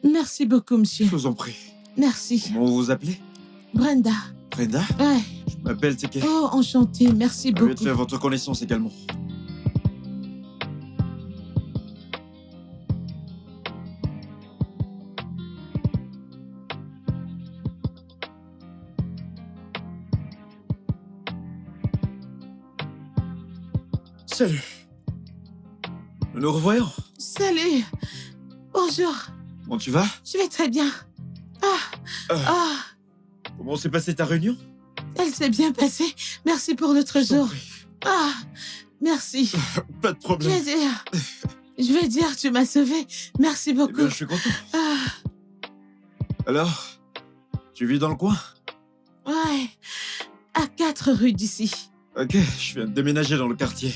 Merci beaucoup, monsieur. Je vous en prie. Merci. Comment vous vous appelez? Brenda. Brenda? Ouais. Je m'appelle Teke. Oh, enchantée. Merci Ravi de beaucoup. faire votre connaissance également. Salut. Nous nous revoyons. Salut. Bonjour. Comment tu vas? Je vais très bien. Ah, Comment s'est passée ta réunion? elle s'est bien passée. Merci pour l'autre Je t'en jour. prie. Ah, merci. Pas de problème. Je vais dire, tu m'as sauvé. Merci Eh beaucoup. bien, je suis content. Ah, Alors, tu vis dans le coin? ouais. À 4 rues d'ici. Ok, je viens de déménager dans le quartier.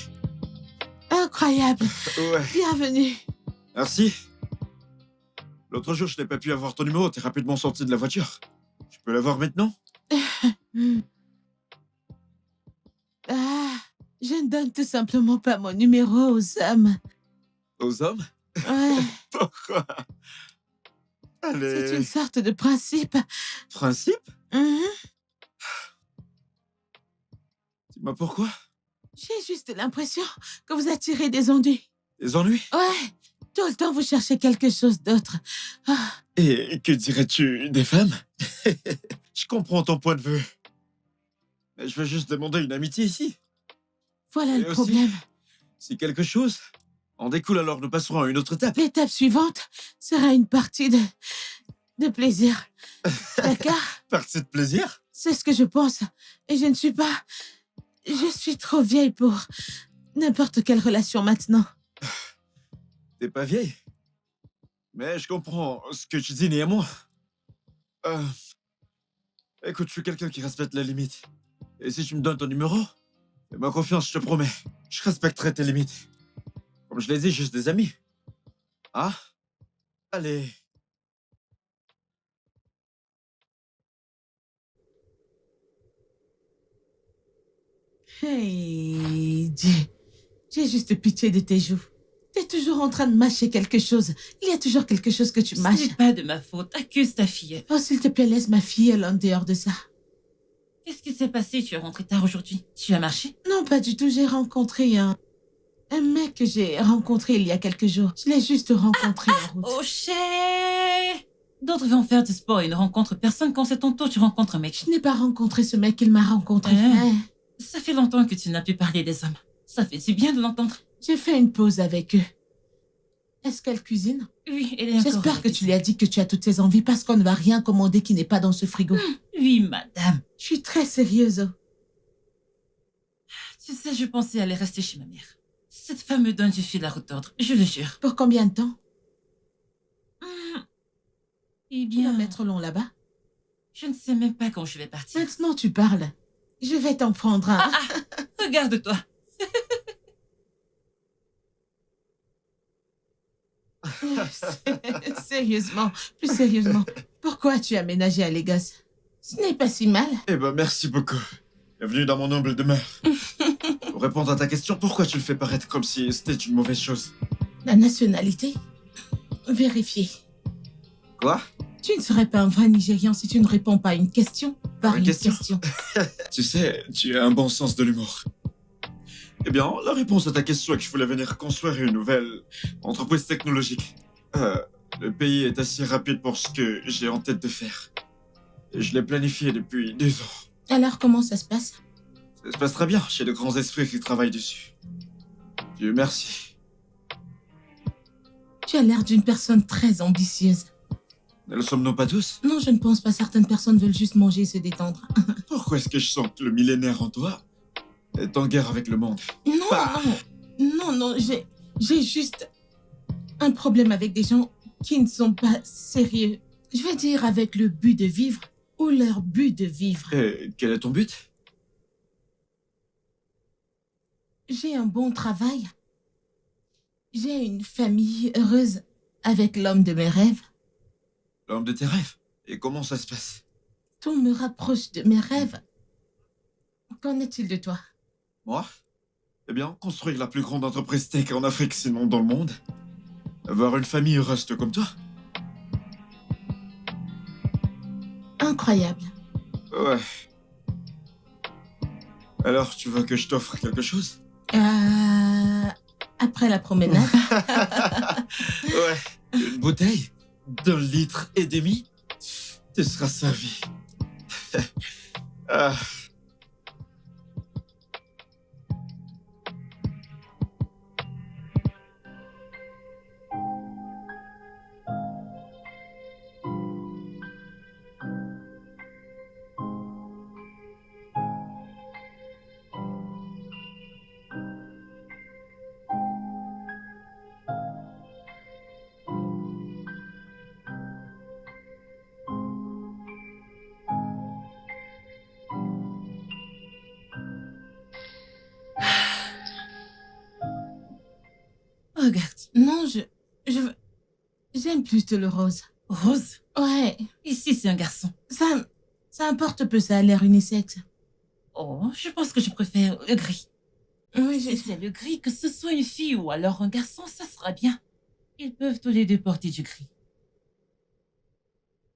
Incroyable. Ouais, Bienvenue. merci. L'autre jour, je n'ai pas pu avoir ton numéro, t'es rapidement sorti de la voiture. Je peux l'avoir maintenant? Ah, je ne donne tout simplement pas mon numéro aux hommes. Aux hommes? Ouais, Pourquoi? c'est Allez. une sorte de principe. Principe? Mhm. Dis-moi pourquoi? J'ai juste l'impression que vous attirez des ennuis. Des ennuis? Ouais, tout le temps vous cherchez quelque chose d'autre. Ah, Et que dirais-tu des femmes? Je comprends ton point de vue. Mais je veux juste demander une amitié ici. voilà Et le aussi- problème. Si quelque chose en découle, alors nous passerons à une autre étape. L'étape suivante sera une partie de plaisir. D'accord? Partie de plaisir? C'est ce que je pense. Et je ne suis pas... Je suis trop vieille pour n'importe quelle relation maintenant. T'es pas vieille. Mais je comprends ce que tu dis, néanmoins. Écoute, je suis quelqu'un qui respecte les limites. Et si tu me donnes ton numéro, fais-moi confiance, je te promets. Je respecterai tes limites. Comme je l'ai dit, juste des amis. Ah? Allez. Hey, j'ai juste pitié de tes joues. T'es toujours en train de mâcher quelque chose. Il y a toujours quelque chose que tu Ce mâches. n'est pas de ma faute. Accuse ta fille. Oh, s'il te plaît, laisse ma fille en dehors de ça. Qu'est-ce qui s'est passé? Tu es rentré tard aujourd'hui. Tu as marché? Non, pas du tout. J'ai rencontré un mec que j'ai rencontré il y a quelques jours. Je l'ai juste rencontré en route. Oh, cher! D'autres vont faire du sport et ne rencontrent personne quand c'est ton tour, tu rencontres un mec. Je n'ai pas rencontré ce mec, il m'a rencontré. Ah. Ouais. Ça fait longtemps que tu n'as plus parlé des hommes. Ça fait du bien de l'entendre. J'ai fait une pause avec eux. Est-ce qu'elle cuisine? Oui, elle est encore... J'espère que tu lui as dit que tu as toutes ces envies parce qu'on ne va rien commander qui n'est pas dans ce frigo. Oui, madame. Je suis très sérieuse. Tu sais, je pensais aller rester chez ma mère. Cette femme me donne du fil à retordre, je le jure. Pour combien de temps? Eh Tu vas bien, mettre long là-bas. je ne sais même pas quand je vais partir. Maintenant, tu parles. Je vais t'en prendre un. Regarde-toi. Sérieusement, plus sérieusement. Pourquoi tu as aménagé à Lagos? Ce n'est pas si mal. Eh ben, merci beaucoup. Bienvenue dans mon humble demeure. Pour répondre à ta question, pourquoi tu le fais paraître comme si c'était une mauvaise chose? La nationalité? Vérifier. Quoi? Tu ne serais pas un vrai Nigérian si tu ne réponds pas à une question par Une une question. question. Tu sais, tu as un bon sens de l'humour. Eh bien, la réponse à ta question est que je voulais venir construire une nouvelle entreprise technologique. Le pays est assez rapide pour ce que j'ai en tête de faire. Et je l'ai planifié depuis 2 ans. Alors, comment ça se passe? Ça se passe très bien, j'ai de grands esprits qui travaillent dessus. Dieu merci. Tu as l'air d'une personne très ambitieuse. Ne le sommes-nous pas tous? Non, je ne pense pas. Certaines personnes veulent juste manger et se détendre. Pourquoi est-ce que je sens que le millénaire en toi est en guerre avec le monde? Non, Bah. non, j'ai juste un problème avec des gens qui ne sont pas sérieux. Je veux dire avec le but de vivre ou leur but de vivre. Et quel est ton but? J'ai un bon travail. J'ai une famille heureuse avec l'homme de mes rêves. L'homme de tes rêves. Et comment ça se passe? Tout me rapproche de mes rêves. Qu'en est-il de toi? Moi? Eh bien, construire la plus grande entreprise tech en Afrique, sinon dans le monde. Avoir une famille heureuse comme toi. Incroyable. Ouais. Alors, tu veux que je t'offre quelque chose? Après la promenade. Ouais. Une bouteille d'1,5 litre. Tu seras servi. Ah. Regarde. Non, j'aime plutôt le rose. Rose. Ouais, Ici, c'est un garçon. ça importe peu, ça a l'air unisexe. Oh, je pense que je préfère le gris. Oui, Si c'est le gris, que ce soit une fille ou alors un garçon, ça sera bien. Ils peuvent tous les deux porter du gris.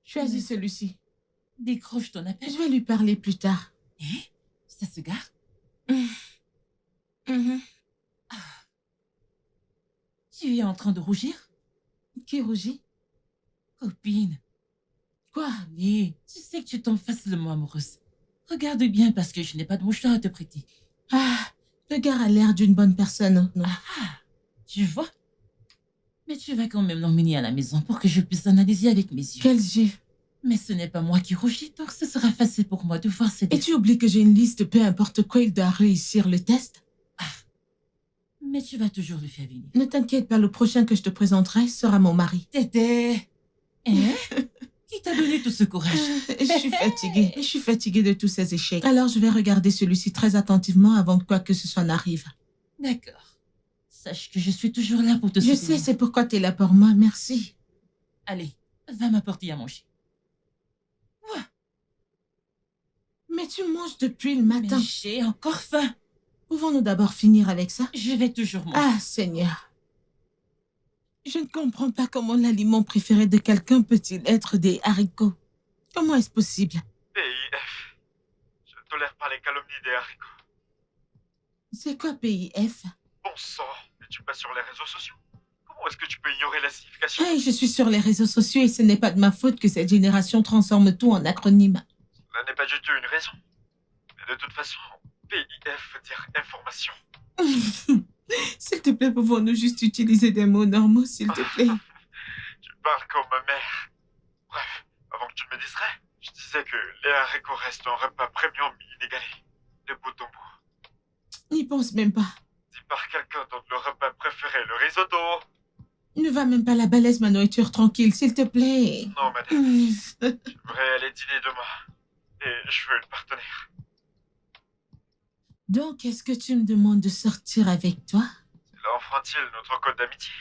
choisis celui-ci. Décroche ton appel. Je vais lui parler plus tard. Ça se gare. Mhm. Tu es en train de rougir? Qui rougit? Copine. Quoi? Allez, tu sais que tu tombes facilement amoureuse. Regarde bien parce que je n'ai pas de mouchoir à te prêter. Le gars a l'air d'une bonne personne. Non. Tu vois? Mais tu vas quand même l'emmener à la maison pour que je puisse l'analyser avec mes yeux. Quels yeux? Mais ce n'est pas moi qui rougis, donc ce sera facile pour moi de voir ses Et défauts. tu oublies que j'ai une liste, peu importe quoi, il doit réussir le test. Mais tu vas toujours le faire venir. Ne t'inquiète pas, le prochain que je te présenterai sera mon mari. Tété. Hein? Qui t'a donné tout ce courage? Je suis fatiguée de tous ces échecs. Alors je vais regarder celui-ci très attentivement avant que quoi que ce soit n'arrive. D'accord. Sache que je suis toujours là pour te Je soutenir. sais, c'est pourquoi tu es là pour moi, merci. Allez, va m'apporter à manger. Mais tu manges depuis le matin. Mais j'ai encore faim. Pouvons-nous d'abord finir avec ça? Je vais toujours manger. Ah, Seigneur. Je ne comprends pas comment l'aliment préféré de quelqu'un peut-il être des haricots. Comment est-ce possible? PIF. Je ne tolère pas les calomnies des haricots. C'est quoi PIF? Bon sang, n'es-tu pas sur les réseaux sociaux? Comment est-ce que tu peux ignorer la signification? Hey, je suis sur les réseaux sociaux et ce n'est pas de ma faute que cette génération transforme tout en acronyme. Cela n'est pas du tout une raison. Mais de toute façon, PIF veut dire information. S'il te plaît, pouvons-nous juste utiliser des mots normaux, s'il te plaît? Tu parles comme ma mère. Bref, avant que tu me distrais, je disais que les haricots restent un repas premium inégalé. De bout en bout. N'y pense même pas. Dit par quelqu'un dont le repas préféré est le risotto. Ne va même pas la balèze ma nourriture tranquille, s'il te plaît. Non, madame. J'aimerais aller dîner demain. Et je veux une partenaire. Donc, est-ce que tu me demandes de sortir avec toi? Cela enfreint-il notre code d'amitié?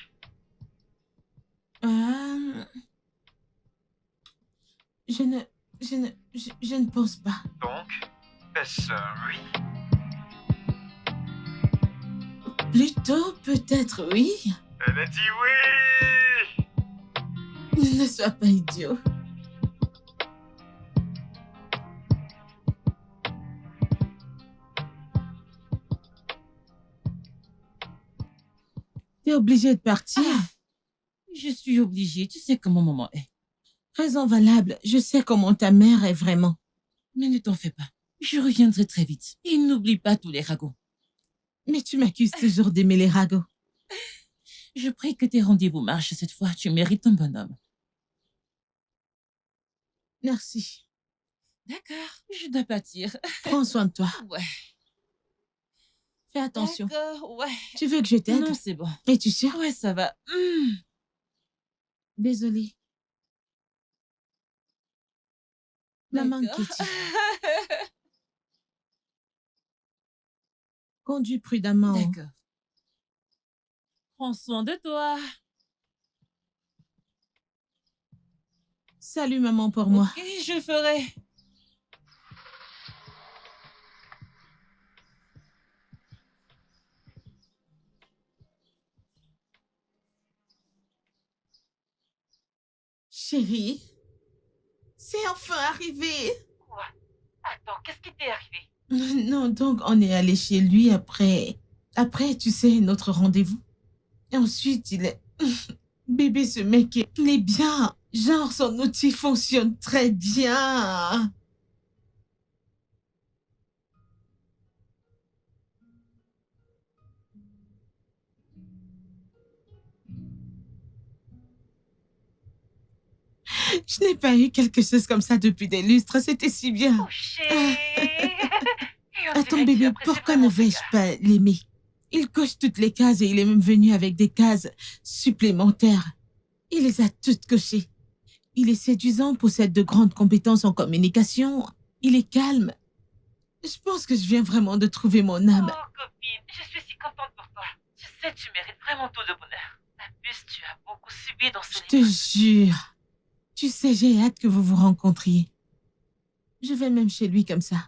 Je ne pense pas. Donc, est-ce un oui? Plutôt, peut-être oui. Elle a dit oui! Ne sois pas idiot. T'es obligé de partir. Je suis obligée, tu sais comment maman est. Raison valable, je sais comment ta mère est vraiment. Mais ne t'en fais pas. Je reviendrai très vite. Et n'oublie pas tous les ragots. Mais tu m'accuses toujours d'aimer les ragots. Je prie que tes rendez-vous marchent cette fois. Tu mérites un bonhomme. Merci. D'accord, je dois partir. Prends soin de toi. Ouais. Fais attention. D'accord, ouais. Tu veux que je t'aide? Non, c'est bon. Es-tu sûre? Ouais, ça va. Désolée. Maman D'accord. Kitty. Conduis prudemment. D'accord. Prends soin de toi. Salut maman pour moi. Ok, je ferai. Chérie, C'est enfin arrivé. Quoi? Attends, qu'est-ce qui t'est arrivé? Non, donc on est allé chez lui après... Après, tu sais, notre rendez-vous. Et ensuite, il est... Bébé, ce mec, il est bien. Genre, son outil fonctionne très bien. Je n'ai pas eu quelque chose comme ça depuis des lustres. C'était si bien. Oh, chérie. Et on Attends, dirait bébé, qu'il apprécie pourquoi vraiment ne ce vais-je gars. pas l'aimer? Il coche toutes les cases et il est même venu avec des cases supplémentaires. Il les a toutes cochées. Il est séduisant, possède de grandes compétences en communication. Il est calme. Je pense que je viens vraiment de trouver mon âme. Oh, copine, je suis si contente pour toi. Tu sais, tu mérites vraiment tout le bonheur. En plus, tu as beaucoup subi dans ce Je te jure. Tu sais, j'ai hâte que vous vous rencontriez. Je vais même chez lui comme ça.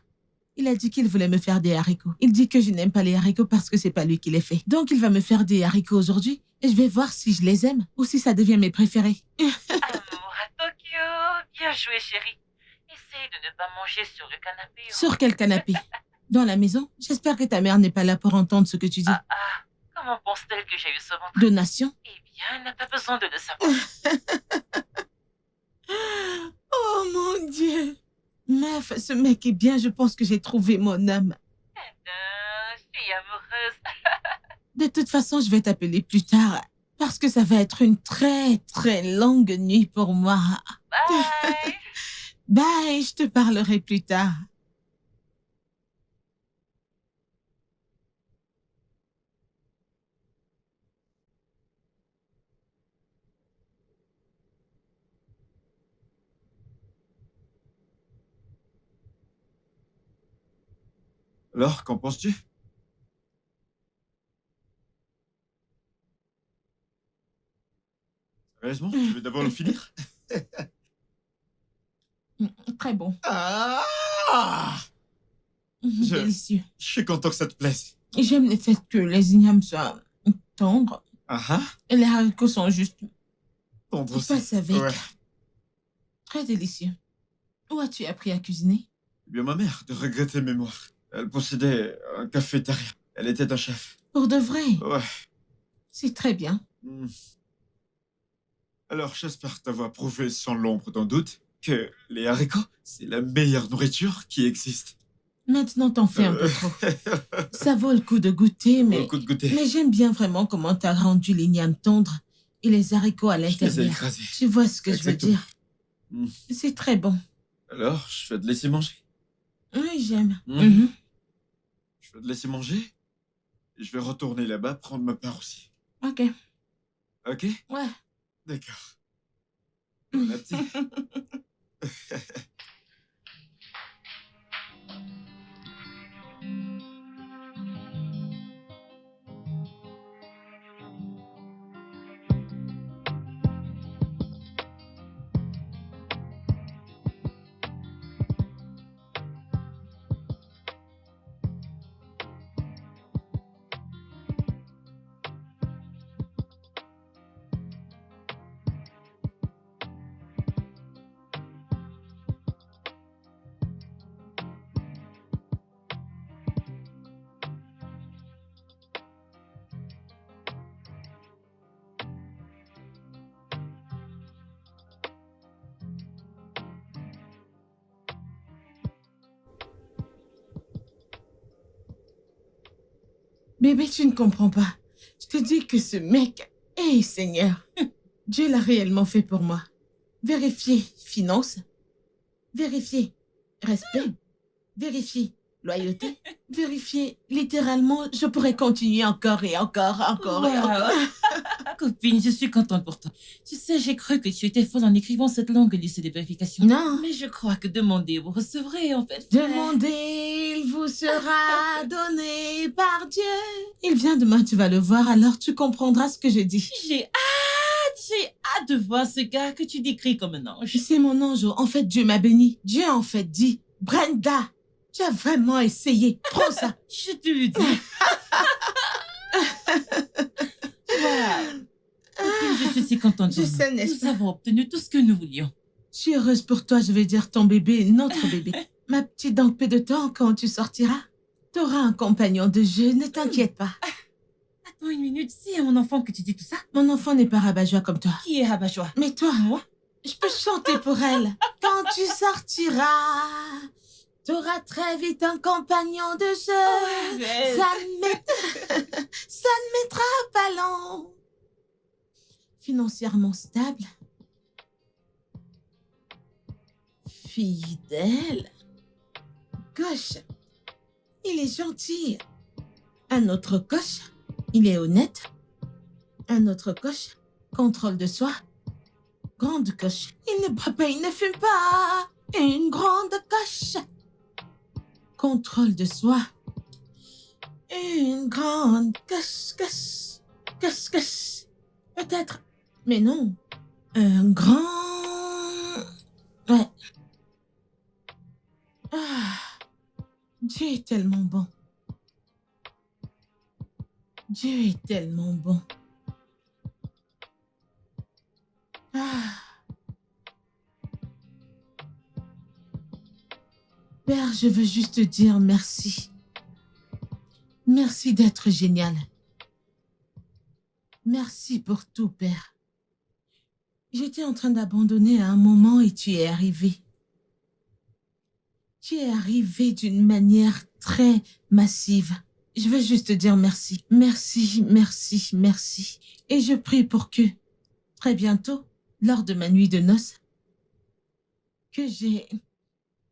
Il a dit qu'il voulait me faire des haricots. Il dit que je n'aime pas les haricots parce que c'est pas lui qui les fait. Donc il va me faire des haricots aujourd'hui et je vais voir si je les aime ou si ça devient mes préférés. Amour à Tokyo. Bien joué, chérie. Essaye de ne pas manger sur le canapé. Sur quel canapé? Dans la maison? J'espère que ta mère n'est pas là pour entendre ce que tu dis. Comment pense-t-elle que j'ai eu ce ventre? Donation? Eh bien, elle n'a pas besoin de le savoir. Oh mon Dieu! Meuf, ce mec est bien, je pense que j'ai trouvé mon âme. Je suis amoureuse. De toute façon, je vais t'appeler plus tard parce que ça va être une très très longue nuit pour moi. Bye. Bye, je te parlerai plus tard. Alors, qu'en penses-tu? Sérieusement, tu veux d'abord le finir? Très bon. Ah! Délicieux. Je suis content que ça te plaise. J'aime le fait que les ignames soient tendres Ah ah, et les haricots sont juste tendre aussi. passe avec. Ouais. Très délicieux. Où as-tu appris à cuisiner? Eh bien, ma mère, de regretter mémoire. Elle possédait un cafétéria. Elle était un chef. Pour de vrai? Ouais. C'est très bien. Hmm. Alors, j'espère t'avoir prouvé sans l'ombre d'un doute que les haricots, c'est la meilleure nourriture qui existe. Maintenant, t'en fais un peu trop. Ça vaut le coup de goûter, mais... Au coup de goûter. Mais j'aime bien vraiment comment t'as rendu l'igname tendre et les haricots à Je les ai l'intérieur. écrasés. Tu vois ce que je veux Exactement. dire? Mm. C'est très bon. Alors, je vais te laisser manger. Oui, j'aime. Mhm. Je vais te laisser manger. Et je vais retourner là-bas prendre ma part aussi. Ok. Ok? Ouais. D'accord. Bon appétit. Bébé, tu ne comprends pas. Je te dis que ce mec... Hey, Seigneur. Dieu l'a réellement fait pour moi. Vérifier finance. Vérifier respect. Vérifier loyauté. Vérifier littéralement, je pourrais continuer encore et encore et Wow. encore. Copine, je suis contente pour toi. Tu sais, j'ai cru que tu étais folle en écrivant cette longue liste de vérifications. Non. Mais je crois que demandez, vous recevrez, en fait. Demandez, il vous sera donné par Dieu. Il vient demain, tu vas le voir, alors tu comprendras ce que je dis. J'ai hâte de voir ce gars que tu décris comme un ange. C'est mon ange. En fait, Dieu m'a béni. Dieu, en fait, dit, Brenda, tu as vraiment essayé. Prends ça. Je te le dis. Wow. Copine, je suis si contente. Je pour nous. sais, n'est-ce Nous pas? avons obtenu tout ce que nous voulions. Je suis heureuse pour toi, je vais dire ton bébé, notre bébé. Ma petite, dans peu de temps, quand tu sortiras, t'auras un compagnon de jeu, ne t'inquiète pas. Attends une minute, c'est à mon enfant que tu dis tout ça? Mon enfant n'est pas rabat-joie comme toi. Qui est rabat-joie? Mais toi, Moi? je peux chanter pour elle. Quand tu sortiras, t'auras très vite un compagnon de jeu. Arrête. Ça ne mettra pas long. Financièrement stable. Fidèle. Gauche. Il est gentil. Un autre coche. Il est honnête. Un autre coche. Contrôle de soi. Grande coche. Il ne boit pas, il ne fume pas. Une grande coche. Contrôle de soi. Une grande coche, coche. Coche, coche. Peut-être. Mais non. Un grand... Ouais. Ah. Dieu est tellement bon. Dieu est tellement bon. Ah. Père, je veux juste te dire merci. Merci d'être génial. Merci pour tout, Père. J'étais en train d'abandonner à un moment et tu es arrivé. Tu es arrivé d'une manière très massive. Je veux juste te dire merci. Merci, merci, merci. Et je prie pour que, très bientôt, lors de ma nuit de noces, que j'ai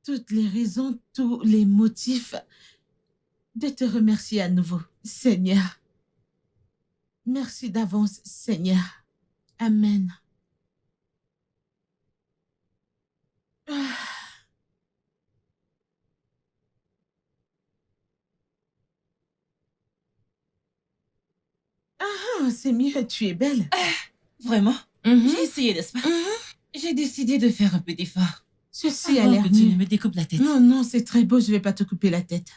toutes les raisons, tous les motifs de te remercier à nouveau, Seigneur. Merci d'avance, Seigneur. Amen. Ah. Ah, c'est mieux, tu es belle. Vraiment? Mhm. J'ai essayé, n'est-ce pas? Mhm. J'ai décidé de faire un peu d'effort. Ceci a Avant l'air que tu mieux. ne me découpes la tête. Non, non, c'est très beau, je vais pas te couper la tête.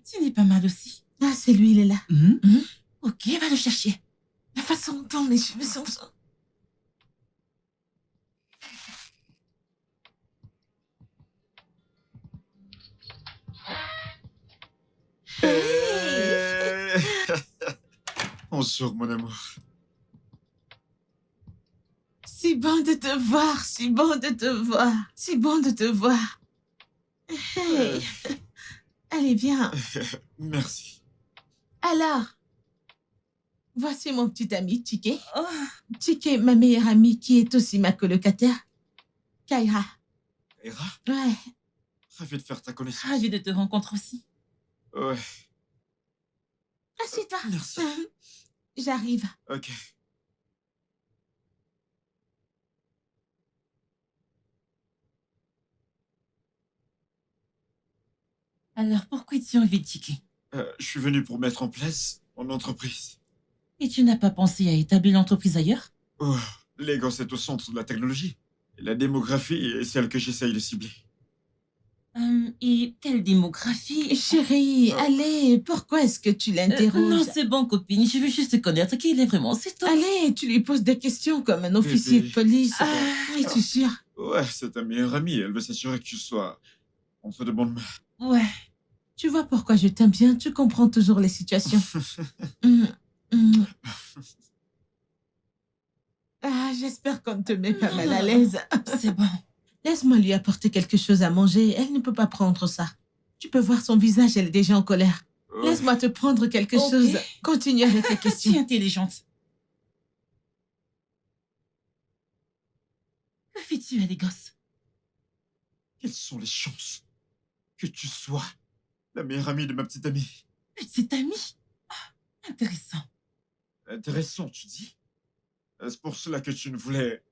Tu n'es pas mal aussi. Ah, c'est lui, il est là. Ok, va le chercher. La façon dont les cheveux sont... Hey! Bonjour, mon amour. Si bon de te voir, si bon de te voir, si bon de te voir. Hey! Allez, viens. Merci. Alors, voici mon petit ami, Chike. Oh, Chike, ma meilleure amie, qui est aussi ma colocataire. Kaira. Hera, Ouais. ravi de faire ta connaissance. ravi de te rencontrer aussi. Ouais, Assieds-toi. merci. J'arrive. Ok. Alors, pourquoi es-tu envie de ticker? Je suis venu pour mettre en place mon entreprise. Et tu n'as pas pensé à établir l'entreprise ailleurs? Oh, Lagos est au centre de la technologie. Et la démographie est celle que j'essaye de cibler. Et quelle démographie? Chérie, allez, pourquoi est-ce que tu l'interroges? Non, c'est bon, copine. Je veux juste connaître qui il est vraiment. C'est tout. Allez, tu lui poses des questions comme un officier de Bébé. police. Ah. Es-tu sûr? Ouais, c'est ta meilleure amie. Elle veut s'assurer que tu sois entre de bonnes mains. Ouais. Tu vois pourquoi je t'aime bien, tu comprends toujours les situations. Hum, hum. Ah, j'espère qu'on ne te met pas mal à l'aise. C'est bon. Laisse-moi lui apporter quelque chose à manger, elle ne peut pas prendre ça. Tu peux voir son visage, elle est déjà en colère. Ouais. Laisse-moi te prendre quelque Ok. chose. Continue avec tes Tu es questions. intelligente. Que fais-tu à Lagos? Quelles sont les chances que tu sois la meilleure amie de ma petite amie? Petite amie? Ah, intéressant. Intéressant, tu dis? Est-ce pour cela que tu ne voulais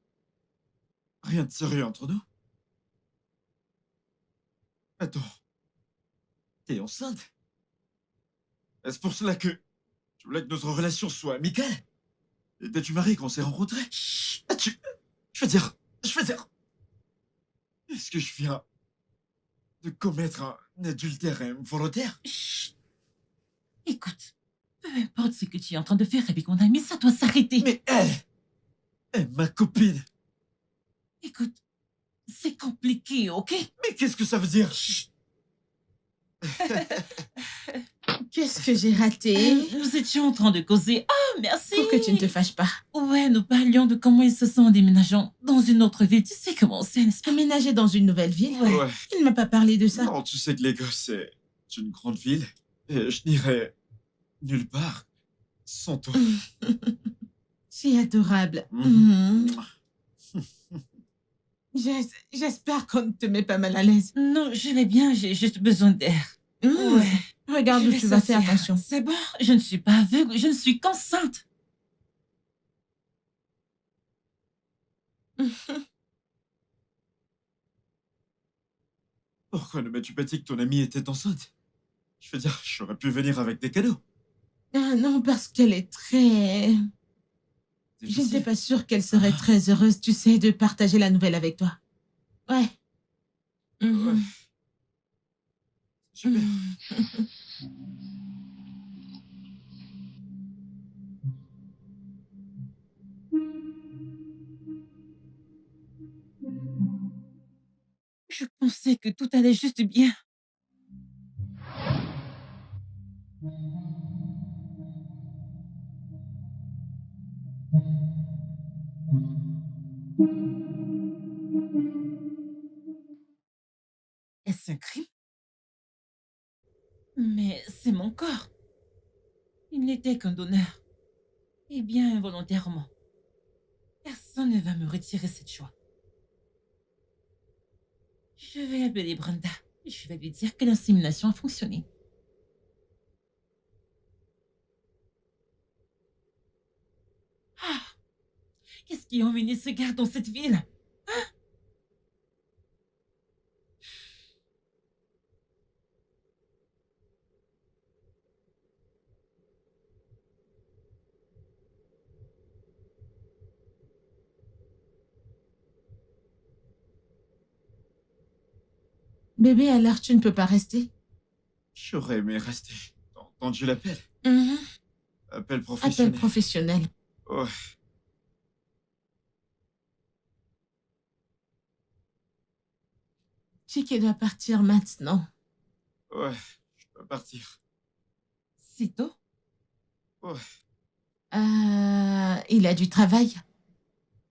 rien de sérieux entre nous? Attends. T'es enceinte? Est-ce pour cela que tu voulais que notre relation soit amicale? Étais-tu marié quand on s'est rencontrés? Ah, je veux dire... Est-ce que je viens de commettre un adultère involontaire? Chut. Écoute, peu importe ce que tu es en train de faire avec mon ami, ça doit s'arrêter. Mais elle est ma copine. Écoute, C'est compliqué, ok? Mais qu'est-ce que ça veut dire? Qu'est-ce que j'ai raté? Nous étions en train de causer. Ah, merci! Pour que tu ne te fâches pas. Ouais, nous parlions de comment il se sent en déménageant dans une autre ville. Tu sais comment c'est, n'est-ce pas? Aménager dans une nouvelle ville? Ouais. Il ne m'a pas parlé de ça. Non, tu sais que Lagos, c'est une grande ville. Et je n'irai nulle part sans toi. C'est adorable. Mhm. J'espère qu'on ne te met pas mal à l'aise. Non, je vais bien, j'ai juste besoin d'air. Ouais. Regarde Je où vais tu vas, fais sortir. attention. C'est bon, je ne suis pas aveugle, je ne suis qu'enceinte. Pourquoi ne m'as-tu pas dit que ton amie était enceinte? Je veux dire, j'aurais pu venir avec des cadeaux. Ah non, parce qu'elle est très... Je Difficile. n'étais pas sûre qu'elle serait très heureuse, tu sais, de partager la nouvelle avec toi. Ouais. Mhm. Ouais. Super. Je pensais que tout allait juste bien. Est-ce un crime? Mais c'est mon corps. Il n'était qu'un donneur. Et bien involontairement. Personne ne va me retirer cette joie. Je vais appeler Brenda. Je vais lui dire que l'insémination a fonctionné. Ah! Qu'est-ce qui a emmené ce gars dans cette ville? Bébé, alors tu ne peux pas rester? J'aurais aimé rester. T'as entendu l'appel? Mhm. Appel Appel professionnel. professionnel. Ouais. Chicky doit partir maintenant. Ouais, je peux partir. Si tôt? Ouais. Il a du travail.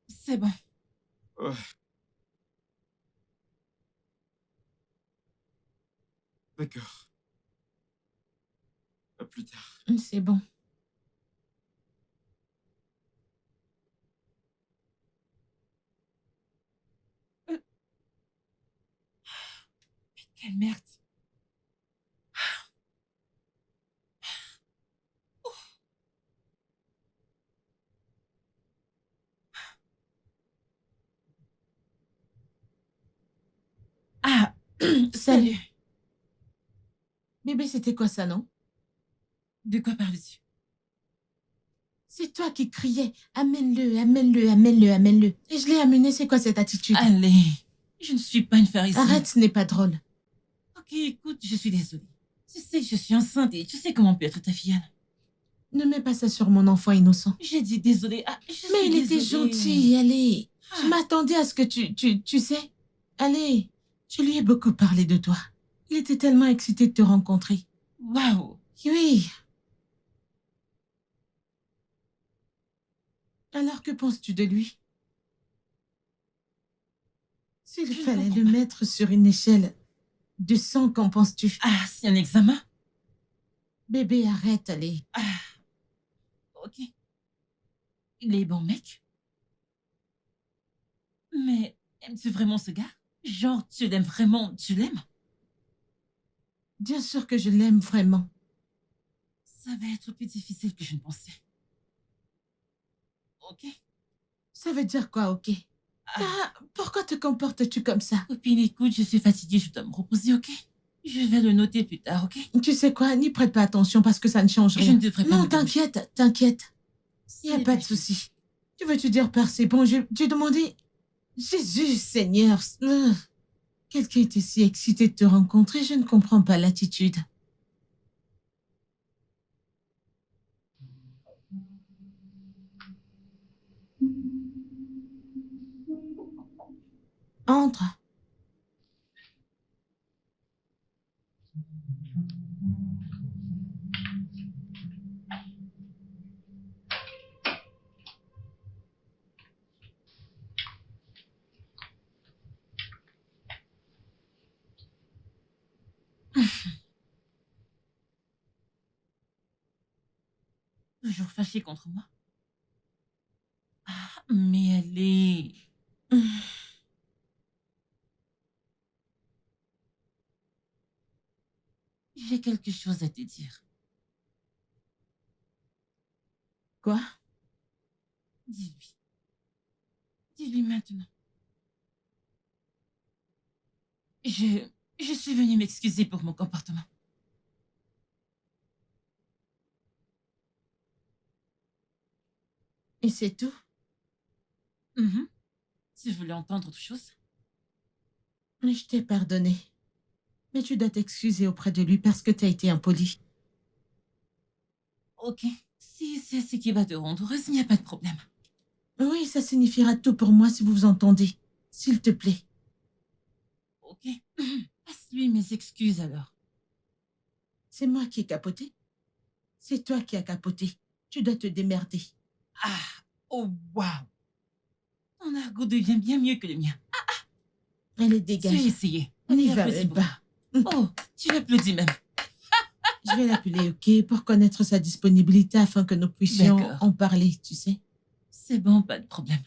C'est bon. Ouais. D'accord. À plus tard. C'est bon. Quelle merde. Ah, salut. Bébé, c'était quoi ça, non? De quoi parles-tu? C'est toi qui criais « Amène-le, amène-le, amène-le, amène-le ». Et je l'ai amené, c'est quoi cette attitude? Allez, je ne suis pas une pharisienne. Arrête, ce n'est pas drôle. Ok, écoute, je suis désolée. Tu sais que je suis enceinte et tu sais comment peut être ta filleule. Ne mets pas ça sur mon enfant innocent. J'ai dit désolée. Ah, je Mais suis il était désolée. gentil, allez. Je Ah. m'attendais à ce que tu sais. Allez, je lui ai beaucoup parlé de toi. Il était tellement excité de te rencontrer. Waouh. Oui. Alors que penses-tu de lui? S'il Je ne fallait comprends le pas. mettre sur une échelle de 100, qu'en penses-tu? Ah, c'est un examen? Bébé, arrête, allez. Ah, ok. Il est bon mec. Mais aimes-tu vraiment ce gars? Genre, tu l'aimes vraiment, tu l'aimes? Bien sûr que je l'aime vraiment. Ça va être plus difficile que je ne pensais. Ok? Ça veut dire quoi, ok? Ah, pourquoi te comportes-tu comme ça? Copine, écoute, je suis fatiguée, je dois me reposer, ok? Je vais le noter plus tard, ok? Tu sais quoi, n'y prête pas attention parce que ça ne change Je rien. ne devrais pas Non, me demander. t'inquiète, t'inquiète. Il n'y a C'est pas de juste. souci. Tu veux-tu dire par c'est bon, j'ai demandé... Jésus, Seigneur. Quelqu'un était si excité de te rencontrer, je ne comprends pas l'attitude. Entre. Toujours fâchée contre moi. Ah, mais elle est... J'ai quelque chose à te dire. Quoi? Dis-lui. Dis-lui maintenant. Je suis venue m'excuser pour mon comportement. Et c'est tout? Mhm. Si je voulais entendre autre chose. Je t'ai pardonné. Mais tu dois t'excuser auprès de lui parce que t'as été impoli. Ok. Si c'est ce qui va te rendre heureuse, il n'y a pas de problème. Oui, ça signifiera tout pour moi si vous vous entendez. S'il te plaît. Ok. Passe-lui mes excuses alors. C'est moi qui ai capoté. C'est toi qui as capoté. Tu dois te démerder. Ah, oh wow. Ton argot devient bien mieux que le mien. Allez, Tu as dégage. essayé. N'y Et va apprécie même beaucoup. pas. Oh, tu applaudis même. Je vais l'appeler, ok, pour connaître sa disponibilité afin que nous puissions D'accord. en parler, tu sais. C'est bon, pas de problème.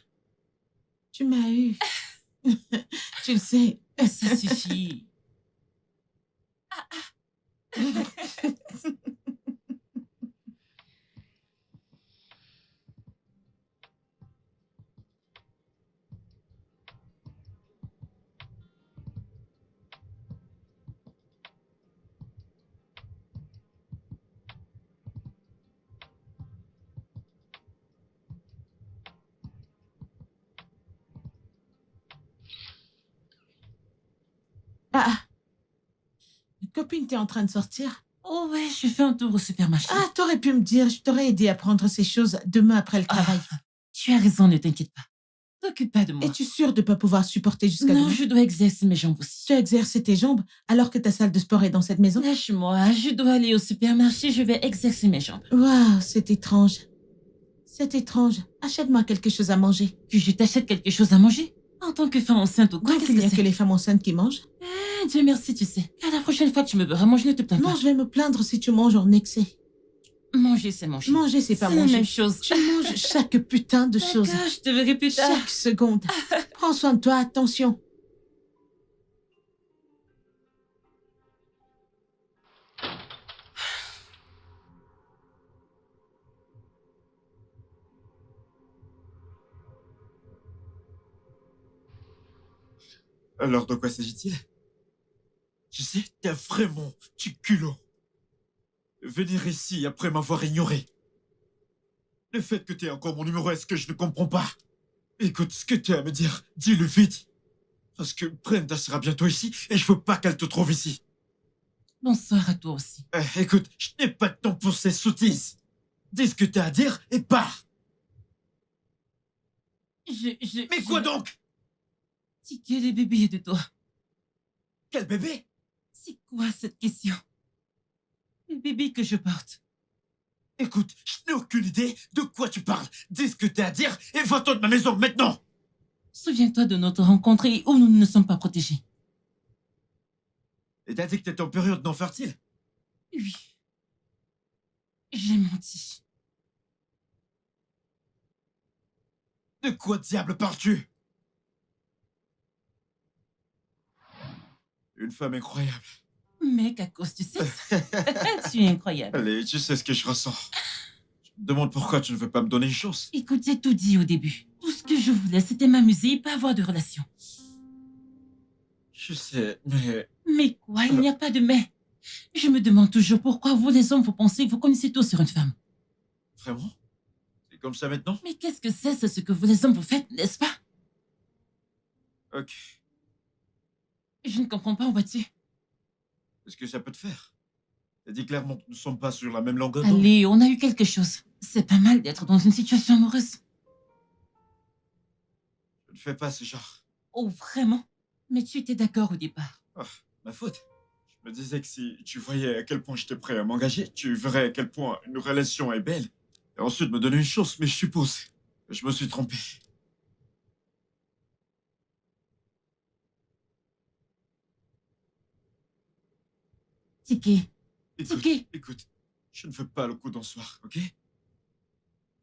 Tu m'as eu. Tu le sais. Ça suffit. Ah, copine, t'es en train de sortir? Oh ouais, je fais un tour au supermarché. Ah, t'aurais pu me dire, je t'aurais aidé à prendre ces choses demain après le travail. Tu as raison, ne t'inquiète pas. T'occupe pas de moi. Es-tu sûre de ne pas pouvoir supporter jusqu'à Non, demain? je dois exercer mes jambes aussi. Tu as exercé tes jambes alors que ta salle de sport est dans cette maison? Lâche-moi, je dois aller au supermarché, je vais exercer mes jambes. Waouh, c'est étrange. C'est étrange. Achète-moi quelque chose à manger. Que je t'achète quelque chose à manger? En tant que femme enceinte ou quoi, Donc qu'est-ce il n'y que a que c'est? les femmes enceintes qui mangent? Dieu merci, tu sais. À la prochaine fois que tu me verras manger, ne te plains Non, pas. je vais me plaindre si tu manges en excès. Manger, c'est manger. Manger, c'est pas C'est la manger. même chose. Tu manges chaque putain de chose. D'accord, je te verrai plus tard. Chaque seconde. Prends soin de toi, attention. Alors, de quoi s'agit-il? Tu sais, t'as vraiment du culot. Venir ici après m'avoir ignoré. Le fait que t'aies encore mon numéro, est-ce que je ne comprends pas? Écoute, ce que tu as à me dire, dis-le vite. Parce que Brenda sera bientôt ici et je veux pas qu'elle te trouve ici. Bonsoir à toi aussi. Écoute, je n'ai pas de temps pour ces sottises. Dis ce que t'as à dire et pars. Mais quoi donc? Ticket les bébés de toi. Quel bébé? C'est quoi cette question? Le bébé que je porte. Écoute, je n'ai aucune idée de quoi tu parles. Dis ce que t'as à dire et va-t'en de ma maison maintenant. Souviens-toi de notre rencontre et où nous ne sommes pas protégés. Et t'as dit que t'étais en période non fertile? Oui. J'ai menti. De quoi diable parles-tu? Une femme incroyable. Mec, à cause du sexe. Tu es incroyable. Allez, tu sais ce que je ressens. Je me demande pourquoi tu ne veux pas me donner une chance. Écoute, j'ai tout dit au début. Tout ce que je voulais, c'était m'amuser et pas avoir de relation. Je sais, mais... Mais quoi, il n'y a pas de mais. Je me demande toujours pourquoi vous les hommes, vous pensez que vous connaissez tout sur une femme. Vraiment? C'est comme ça maintenant? Mais qu'est-ce que c'est ce que vous les hommes vous faites, n'est-ce pas? Ok. Je ne comprends pas, vois-tu. Qu'est-ce que ça peut te faire? T'as dit clairement que nous ne sommes pas sur la même longueur d'onde. Allez, on a eu quelque chose. C'est pas mal d'être dans une situation amoureuse. Je ne fais pas ce genre. Oh, vraiment? Mais tu étais d'accord au départ. Ah, ma faute. Je me disais que si tu voyais à quel point j'étais prêt à m'engager, tu verrais à quel point une relation est belle. Et ensuite me donner une chance, mais je suppose que je me suis trompé. Tiki, Écoute, Tiki, écoute, je ne veux pas le coup d'un soir, ok?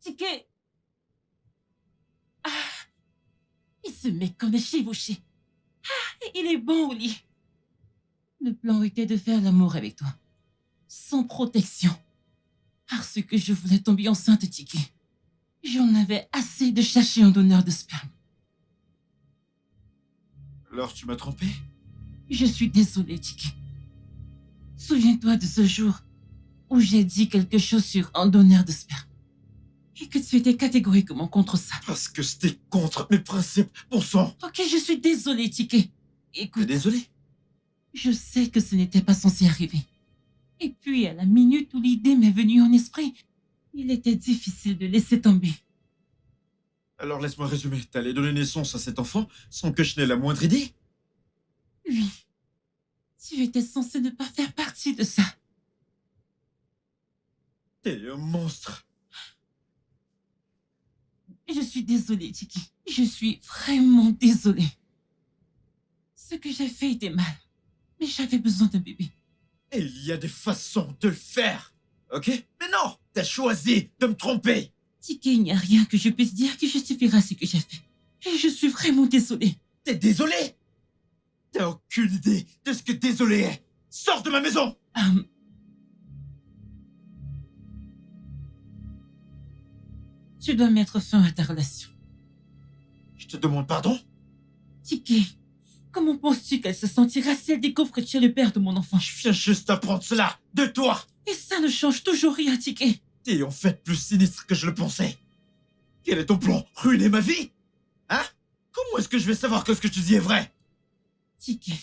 Tiki. Ah, il se met comme des chevauchés. Ah, il est bon au lit. Le plan était de faire l'amour avec toi. Sans protection. Parce que je voulais tomber enceinte, Tiki. J'en avais assez de chercher un donneur de sperme. Alors tu m'as trompé? Je suis désolée, Tiki. Souviens-toi de ce jour où j'ai dit quelque chose sur un donneur de sperme. Et que tu étais catégoriquement contre ça. Parce que c'était contre mes principes, bon sang! Ok, je suis désolée, Tiki. T'es Écoute, désolé? je sais que ce n'était pas censé arriver. Et puis, à la minute où l'idée m'est venue en esprit, il était difficile de laisser tomber. Alors laisse-moi résumer, t'allais donner naissance à cet enfant sans que je n'ai la moindre idée? Oui. Tu étais censé ne pas faire partie de ça. T'es un monstre! Je suis désolée, Tiki. Je suis vraiment désolée. Ce que j'ai fait était mal. Mais j'avais besoin d'un bébé. Et il y a des façons de le faire, ok? Mais non! T'as choisi de me tromper! Tiki, il n'y a rien que je puisse dire qui justifiera ce que j'ai fait. Et je suis vraiment désolée. T'es désolé? T'as aucune idée de ce que désolé est! Sors de ma maison! Tu dois mettre fin à ta relation. Je te demande pardon? Tiki, comment penses-tu qu'elle se sentira si elle découvre que tu es le père de mon enfant? Je viens juste d'apprendre cela de toi! Et ça ne change toujours rien, Tiki. T'es en fait plus sinistre que je le pensais. Quel est ton plan? Ruiner ma vie? Hein? Comment est-ce que je vais savoir que ce que tu dis est vrai? Tiki,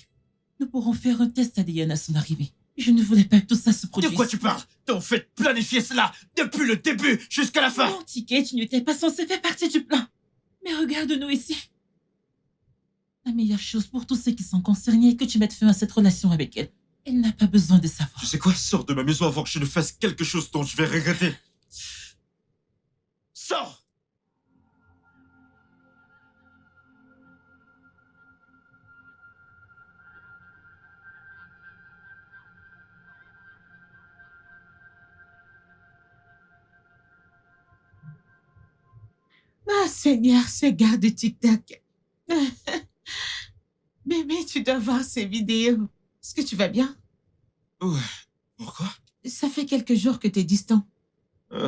nous pourrons faire un test ADN à son arrivée. Je ne voulais pas que tout ça se De produise. quoi tu parles? T'as en fait planifié cela depuis le début jusqu'à la fin! Non, Tiki, tu n'étais pas censé faire partie du plan. Mais regarde-nous ici. La meilleure chose pour tous ceux qui sont concernés est que tu mettes fin à cette relation avec elle. Elle n'a pas besoin de savoir. Tu sais quoi? Sors de ma maison avant que je ne fasse quelque chose dont je vais regretter. Sors! Ah, Seigneur, ce gars de TikTok. Bébé, tu dois voir ces vidéos. Est-ce que tu vas bien? Ouais. Pourquoi? Ça fait quelques jours que t'es distant.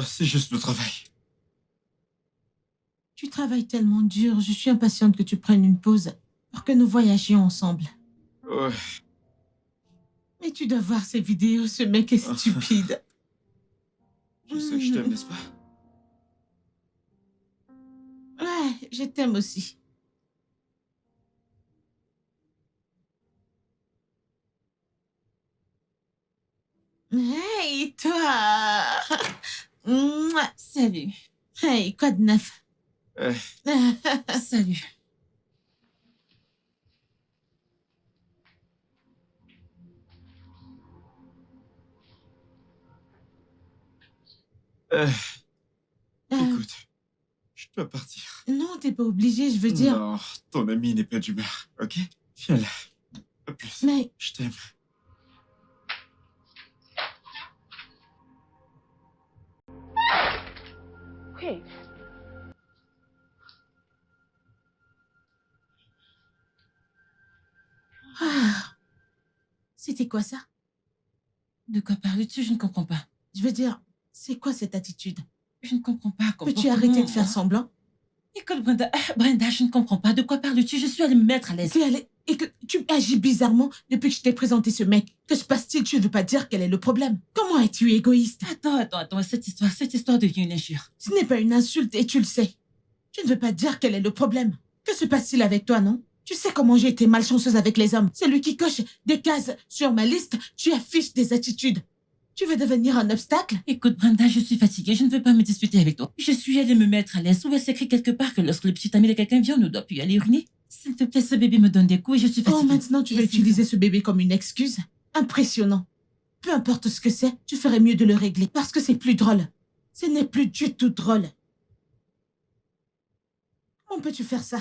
C'est juste le travail. Tu travailles tellement dur, je suis impatiente que tu prennes une pause pour que nous voyagions ensemble. Ouais. Mais tu dois voir ces vidéos, ce mec est stupide. Je sais que je t'aime, n'est-ce pas? Ouais, je t'aime aussi. Hey, toi! Mouah. Salut. Hey, quoi de neuf? Salut. Écoute, je dois partir. Non, t'es pas obligé, je veux dire. Non, ton ami n'est pas d'humeur, ok? Viens là. À plus. Mais Je t'aime. Wait. c'était quoi ça? De quoi parles-tu? Je ne comprends pas. Je veux dire, c'est quoi cette attitude? Je ne comprends pas. Peux-tu arrêter de faire semblant? Écoute, Brenda, je ne comprends pas. De quoi parles-tu? Je suis allée me mettre à l'aise. Et que tu agis bizarrement depuis que je t'ai présenté ce mec. Que se passe-t-il? Tu ne veux pas dire quel est le problème? Comment es-tu égoïste? Attends. Cette histoire devient une injure. Ce n'est pas une insulte et tu le sais. Tu ne veux pas dire quel est le problème. Que se passe-t-il avec toi, non? Tu sais comment j'ai été malchanceuse avec les hommes. C'est lui qui coche des cases sur ma liste. Tu affiches des attitudes. Tu veux devenir un obstacle? Écoute, Brenda, je suis fatiguée. Je ne veux pas me disputer avec toi. Je suis allée me mettre à l'aise. Où est-ce écrit quelque part que lorsque le petit ami de quelqu'un vient, on ne doit plus aller uriner? S'il te plaît, ce bébé me donne des coups et je suis Oh, fatiguée. maintenant tu veux Et c'est utiliser ce bébé comme une excuse? Impressionnant. Peu importe ce que c'est, tu ferais mieux de le régler parce que c'est plus drôle. Ce n'est plus du tout drôle. Comment peux-tu faire ça?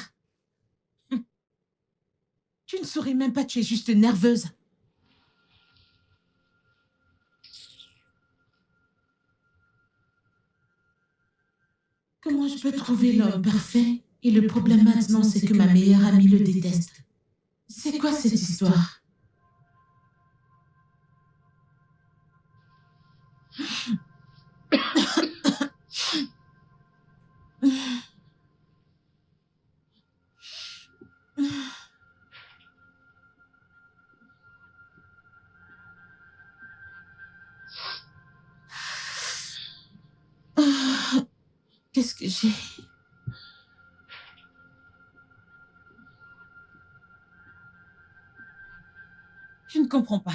Tu ne souris même pas, tu es juste nerveuse. Comment je peux trouver l'homme parfait? Et le problème maintenant, c'est que ma meilleure amie le déteste. C'est quoi cette histoire? Qu'est-ce que j'ai? Je ne comprends pas.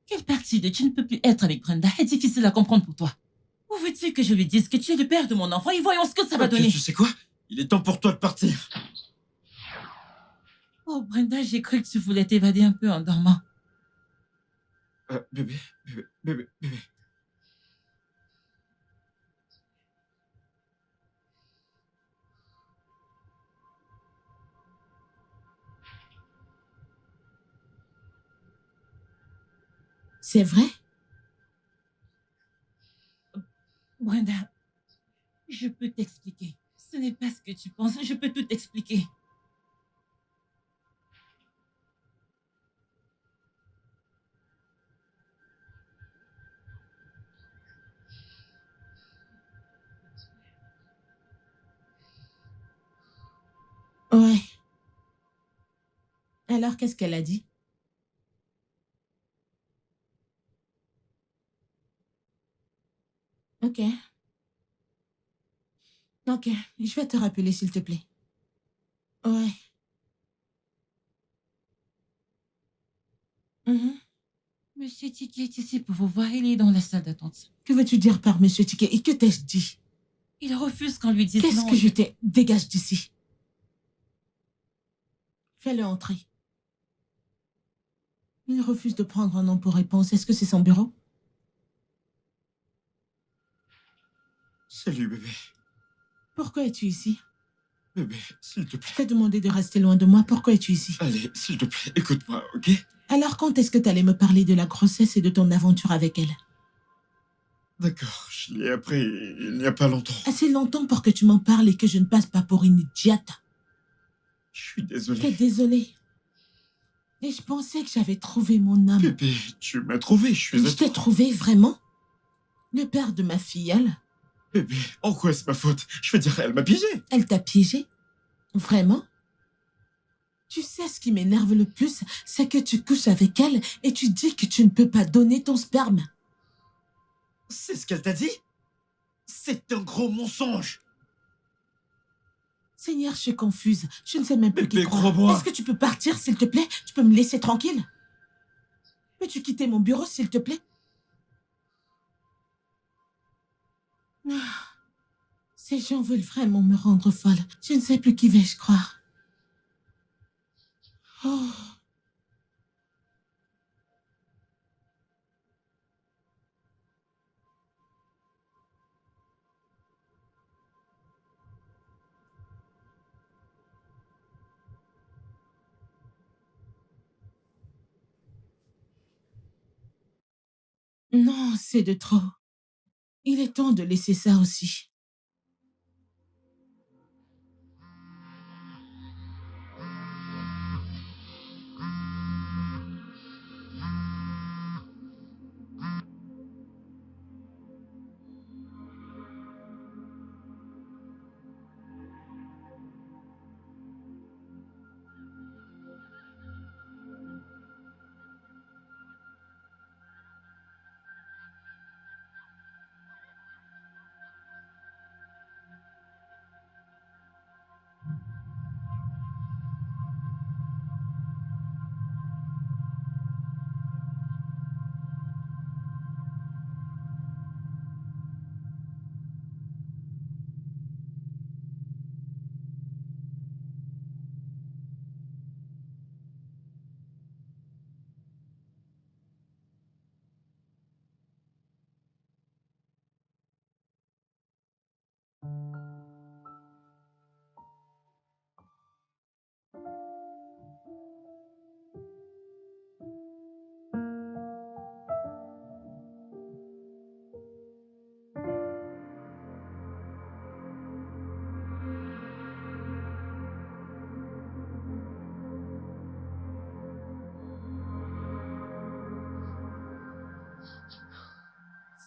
Quelle partie de tu ne peux plus être avec Brenda est difficile à comprendre pour toi? Où veux-tu que je lui dise que tu es le père de mon enfant et voyons ce que ça va Ok, donner? tu sais quoi? Il est temps pour toi de partir. Oh, Brenda, j'ai cru que tu voulais t'évader un peu en dormant. Bébé, bébé, bébé, bébé. C'est vrai? Brenda, je peux t'expliquer. Ce n'est pas ce que tu penses, je peux tout t'expliquer. Ouais. Alors, qu'est-ce qu'elle a dit? Ok. Ok, je vais te rappeler, s'il te plaît. Ouais. Mhm. Monsieur Tiki est ici pour vous voir, il est dans la salle d'attente. Que veux-tu dire par Monsieur Ticket? Et que t'ai-je dit? Il refuse qu'on lui dise Qu'est-ce non. que je t'ai... Dégage d'ici. Fais-le entrer. Il refuse de prendre un nom pour réponse. Est-ce que c'est son bureau? Salut, bébé. Pourquoi es-tu ici? Bébé, s'il te Je plaît. t'ai demandé de rester loin de moi. Pourquoi es-tu ici? Allez, s'il te plaît, écoute-moi, ok? Alors, quand est-ce que t'allais me parler de la grossesse et de ton aventure avec elle? D'accord, je l'ai appris il n'y a pas longtemps. Assez longtemps pour que tu m'en parles et que je ne passe pas pour une idiote. Je suis T'es désolé. désolée. Et je pensais que j'avais trouvé mon homme. Bébé, tu m'as trouvé, je suis à Je t'ai toi. trouvé, vraiment? Le père de ma filleule? Bébé, en quoi est-ce ma faute? Je veux dire, elle m'a piégé. Elle t'a piégé? Vraiment? Tu sais ce qui m'énerve le plus, c'est que tu couches avec elle et tu dis que tu ne peux pas donner ton sperme. C'est ce qu'elle t'a dit? C'est un gros mensonge. Seigneur, je suis confuse. Je ne sais même plus qui Bébé, croire. crois-moi. Est-ce que tu peux partir, s'il te plaît? Tu peux me laisser tranquille? Peux-tu quitter mon bureau, s'il te plaît? Ah, ces gens veulent vraiment me rendre folle. Je ne sais plus qui vais-je croire. Oh. Non, c'est de trop. Il est temps de laisser ça aussi.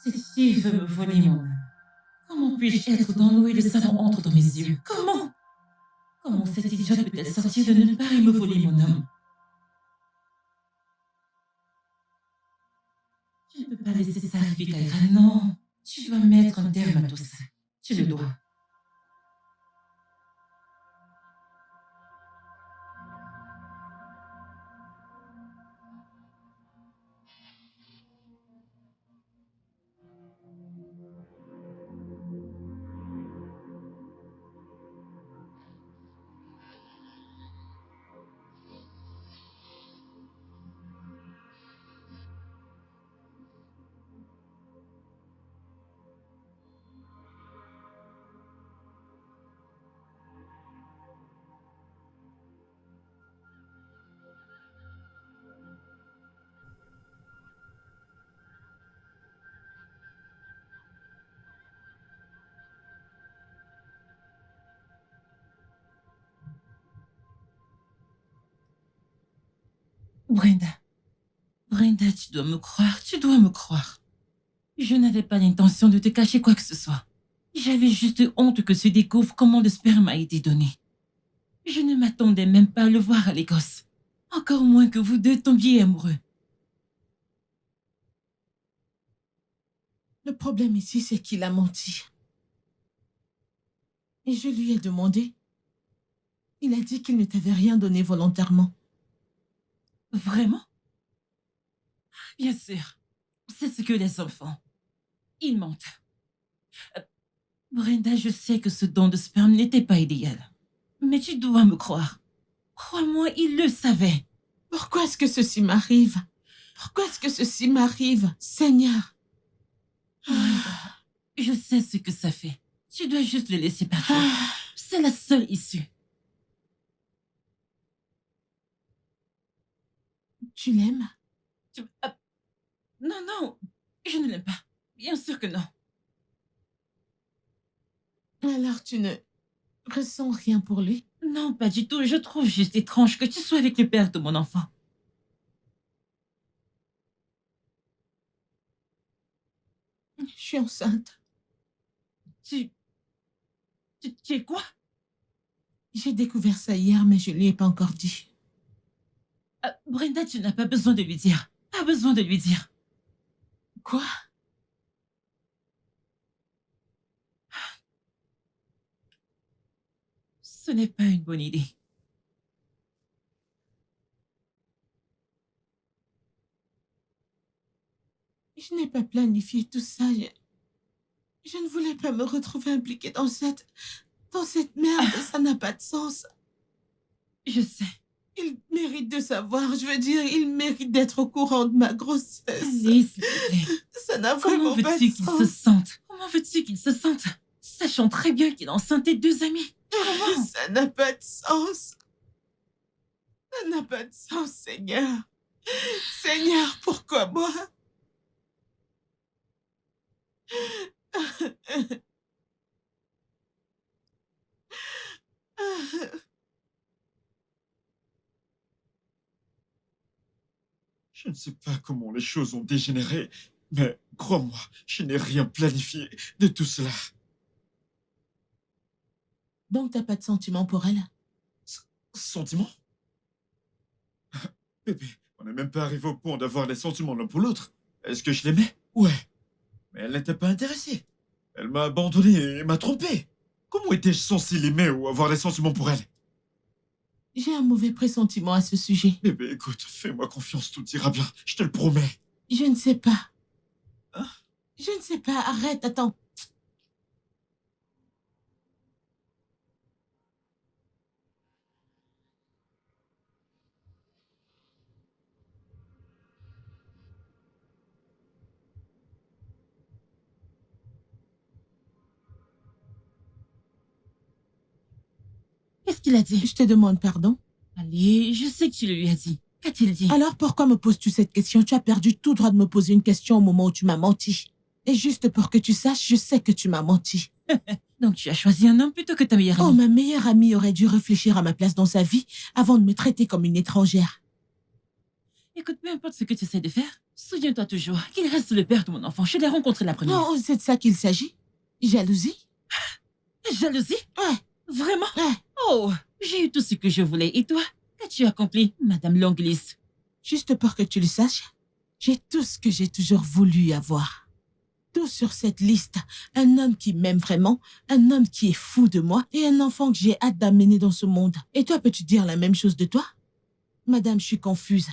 Cette fille veut me voler mon âme. Comment puis-je être dans l'eau et le savon entre dans mes yeux? Comment? Comment cette idiote peut-elle sortir de nulle part et me voler mon âme? Je ne peux pas laisser ça arriver, Kaira. Non, tu dois mettre un terme à tout ça. Tu le dois. Brenda. Brenda, tu dois me croire, tu dois me croire. Je n'avais pas l'intention de te cacher quoi que ce soit. J'avais juste honte que tu découvres comment le sperme a été donné. Je ne m'attendais même pas à le voir à l'Écosse. Encore moins que vous deux tombiez amoureux. Le problème ici, c'est qu'il a menti. Et je lui ai demandé. Il a dit qu'il ne t'avait rien donné volontairement. Vraiment? Bien sûr. C'est ce que les enfants. Ils mentent. Brenda, je sais que ce don de sperme n'était pas idéal. Mais tu dois me croire. Crois-moi, il le savait. Pourquoi est-ce que ceci m'arrive? Pourquoi est-ce que ceci m'arrive, Seigneur? Brenda, je sais ce que ça fait. Tu dois juste le laisser partir. C'est la seule issue. Tu l'aimes? Non, non, je ne l'aime pas. Bien sûr que non. Alors tu ne ressens rien pour lui? Non, pas du tout. Je trouve juste étrange que tu sois avec le père de mon enfant. Je suis enceinte. Tu es quoi? J'ai découvert ça hier, mais je ne lui ai pas encore dit. Brenda, tu n'as pas besoin de lui dire. Pas besoin de lui dire. Quoi? Ce n'est pas une bonne idée. Je n'ai pas planifié tout ça. Je ne voulais pas me retrouver impliquée dans cette merde. Ça n'a pas de sens. Je sais. Il mérite de savoir. Je veux dire, il mérite d'être au courant de ma grossesse. Allez, s'il te plaît. Ça n'a Comment vraiment pas de veux-tu qu'il se sens. sente? Comment veux-tu qu'il se sente? Sachant très bien qu'il est enceinte de 2 amis. Comment? Ça n'a pas de sens. Ça n'a pas de sens, Seigneur. Seigneur, pourquoi moi? Je ne sais pas comment les choses ont dégénéré, mais crois-moi, je n'ai rien planifié de tout cela. Donc t'as pas de sentiment pour elle? Sentiment? Bébé, on n'est même pas arrivé au point d'avoir des sentiments l'un pour l'autre. Est-ce que je l'aimais? Ouais. Mais elle n'était pas intéressée. Elle m'a abandonné et m'a trompé. Comment étais-je censé l'aimer ou avoir des sentiments pour elle? J'ai un mauvais pressentiment à ce sujet. Bébé, écoute, fais-moi confiance, tout ira bien, je te le promets. Je ne sais pas. Hein? Je ne sais pas. Arrête, attends. Qu'est-ce qu'il a dit? Je te demande pardon. Allez, je sais que tu le lui as dit. Qu'a-t-il dit? Alors pourquoi me poses-tu cette question? Tu as perdu tout droit de me poser une question au moment où tu m'as menti. Et juste pour que tu saches, je sais que tu m'as menti. Donc tu as choisi un homme plutôt que ta meilleure Oh, amie. ma meilleure amie aurait dû réfléchir à ma place dans sa vie avant de me traiter comme une étrangère. Écoute, peu importe ce que tu essaies de faire, souviens-toi toujours qu'il reste le père de mon enfant. Je l'ai rencontré la première. Non, c'est de ça qu'il s'agit. Jalousie? Jalousie? Ouais, Vraiment? ouais. Oh, j'ai eu tout ce que je voulais. Et toi? Qu'as-tu accompli, Madame Longlis? Juste pour que tu le saches, j'ai tout ce que j'ai toujours voulu avoir. Tout sur cette liste. Un homme qui m'aime vraiment, un homme qui est fou de moi et un enfant que j'ai hâte d'amener dans ce monde. Et toi, peux-tu dire la même chose de toi? Madame, je suis confuse.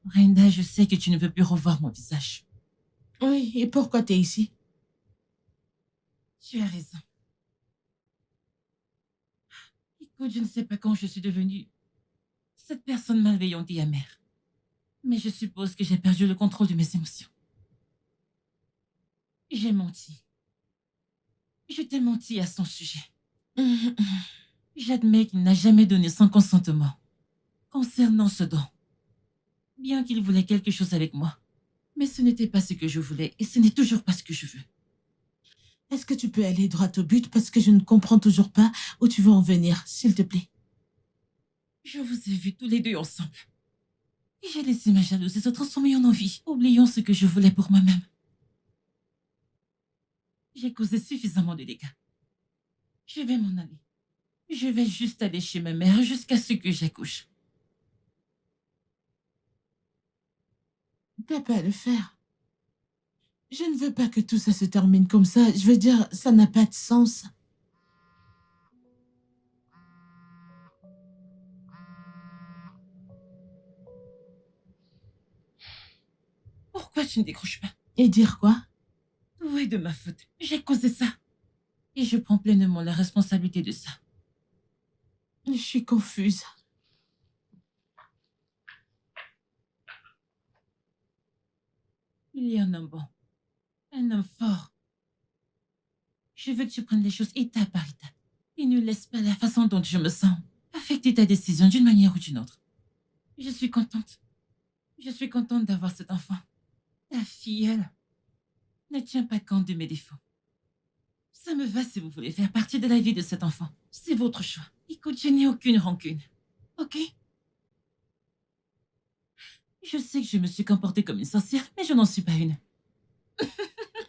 Brenda, je sais que tu ne veux plus revoir mon visage. Oui, et pourquoi t'es ici? Tu as raison. Écoute, je ne sais pas quand je suis devenue cette personne malveillante et amère. Mais je suppose que j'ai perdu le contrôle de mes émotions. J'ai menti. Je t'ai menti à son sujet. J'admets qu'il n'a jamais donné son consentement concernant ce don. Bien qu'il voulait quelque chose avec moi. Mais ce n'était pas ce que je voulais et ce n'est toujours pas ce que je veux. Est-ce que tu peux aller droit au but parce que je ne comprends toujours pas où tu veux en venir, s'il te plaît? Je vous ai vus tous les deux ensemble. Et j'ai laissé ma jalousie se transformer en envie, oubliant ce que je voulais pour moi-même. J'ai causé suffisamment de dégâts. Je vais m'en aller. Je vais juste aller chez ma mère jusqu'à ce que j'accouche. T'as pas à le faire. Je ne veux pas que tout ça se termine comme ça. Je veux dire, ça n'a pas de sens. Pourquoi tu ne décroches pas? Et dire quoi? Tout est de ma faute. J'ai causé ça. Et je prends pleinement la responsabilité de ça. Je suis confuse. Il y a un homme bon. Un homme fort. Je veux que tu prennes les choses étape par étape. Et ne laisse pas la façon dont je me sens affecter ta décision d'une manière ou d'une autre. Je suis contente. Je suis contente d'avoir cet enfant. Ta fille, elle, ne tient pas compte de mes défauts. Ça me va si vous voulez faire partie de la vie de cet enfant. C'est votre choix. Écoute, je n'ai aucune rancune. Ok? Je sais que je me suis comportée comme une sorcière, mais je n'en suis pas une.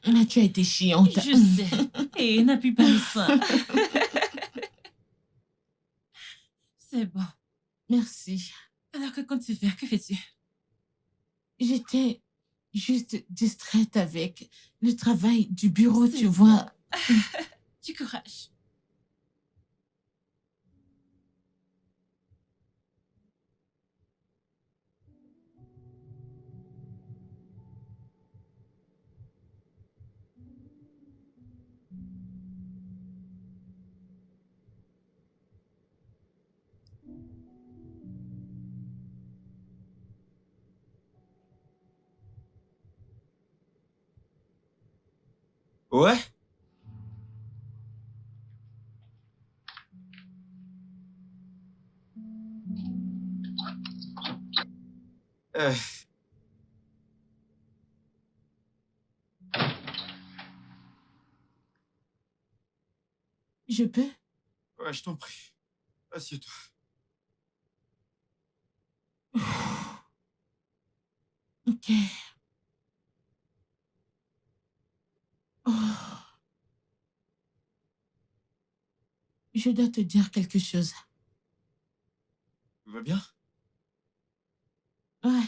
Ah, tu as été chiante. Je sais. Et n'appuie pas le sein. C'est bon. Merci. Alors que comptes-tu faire? Que fais-tu? J'étais juste distraite avec le travail du bureau, C'est tu bon. vois. Du courage. Ouais? Euh, Je peux? ouais, je t'en prie. Assieds-toi. Ok. Oh. Je dois te dire quelque chose. Tout va bien? Ouais.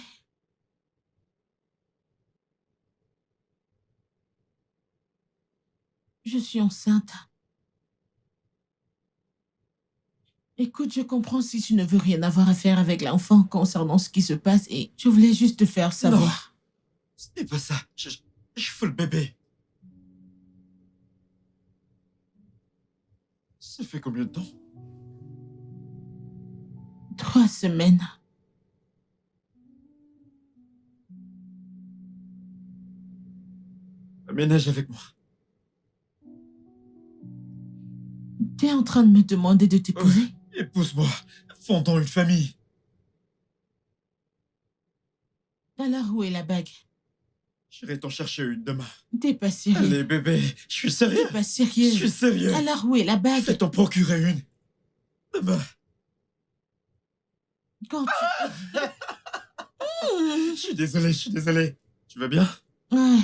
Je suis enceinte. Écoute, je comprends si tu ne veux rien avoir à faire avec l'enfant concernant ce qui se passe et je voulais juste te faire savoir. Ce n'est pas ça. Je fous le bébé. Ça fait combien de temps? 3 semaines. Aménage avec moi. T'es en train de me demander de t'épouser? Épouse-moi. Fondons une famille. Alors où est la bague? J'irai t'en chercher une demain. T'es pas sérieux? Allez, bébé. Je suis sérieux. T'es pas sérieux? Je suis sérieux. Alors où est la Je bague? vais t'en procurer une. Demain. Quand tu... Je suis désolé, je suis désolé. Tu vas bien? Ouais.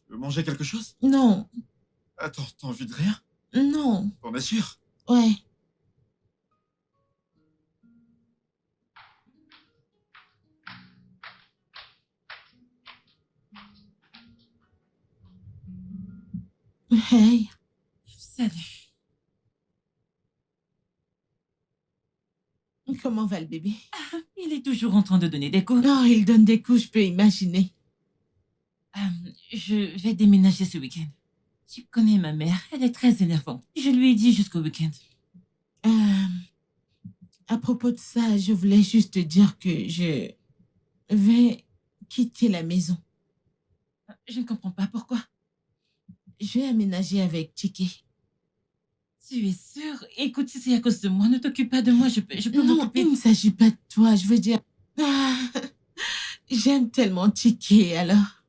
Tu veux manger quelque chose? Non. Attends, t'as envie de rien? Non. T'en es sûr? Ouais. Hey. Salut. Comment va le bébé? Il est toujours en train de donner des coups. Non, il donne des coups, je peux imaginer. Je vais déménager ce week-end. Tu connais ma mère, elle est très énervante. Je lui ai dit jusqu'au week-end. À propos de ça, je voulais juste te dire que je vais quitter la maison. Je ne comprends pas pourquoi. Je vais aménager avec Tiki. Tu es sûre? Écoute, si c'est à cause de moi, ne t'occupe pas de moi, je peux Non, m'occuper. il ne s'agit pas de toi, je veux dire... J'aime tellement Tiki, alors...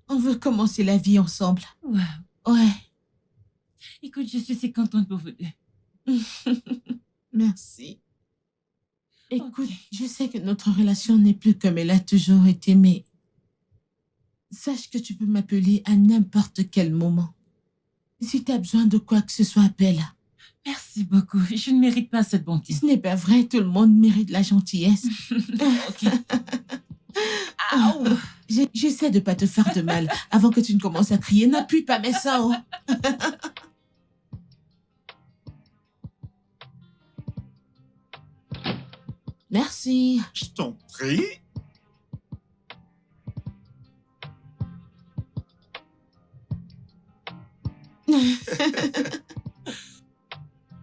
On veut commencer la vie ensemble. Wow. Ouais. Écoute, je suis si contente pour vous deux. Merci. Écoute, Ok. je sais que notre relation n'est plus comme elle a toujours été, mais sache que tu peux m'appeler à n'importe quel moment. Si tu as besoin de quoi que ce soit, appelle. Merci beaucoup. Je ne mérite pas cette bonté. Ce n'est pas vrai, tout le monde mérite la gentillesse. Ok. Aouh. J'essaie de pas te faire de mal avant que tu ne commences à crier. N'appuie pas mes seins. Merci. Je t'en prie.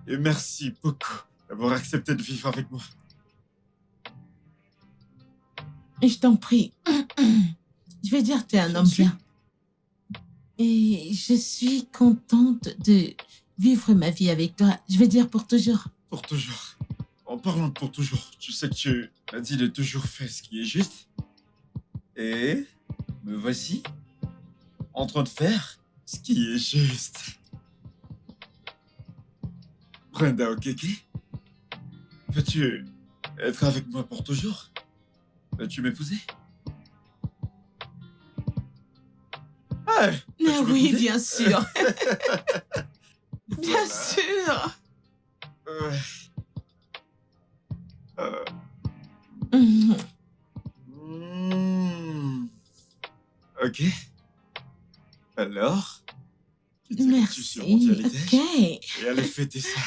Et merci beaucoup d'avoir accepté de vivre avec moi. Je t'en prie. Je vais dire que tu es un Je homme suis. bien. Et je suis contente de vivre ma vie avec toi. Je vais dire pour toujours. Pour toujours. En parlant de pour toujours, tu sais que tu as dit de toujours faire ce qui est juste. Et me voici en train de faire ce qui est juste. Brenda Okeke, veux-tu être avec moi pour toujours? Veux-tu m'épouser? Ah, Mais veux-tu oui, m'épouser? bien sûr. Bien Voilà. sûr. Ouais. Mhm. Ok. Alors, que dirais-tu Merci. sur mon dialecte? Ok. Et allez fêter ça.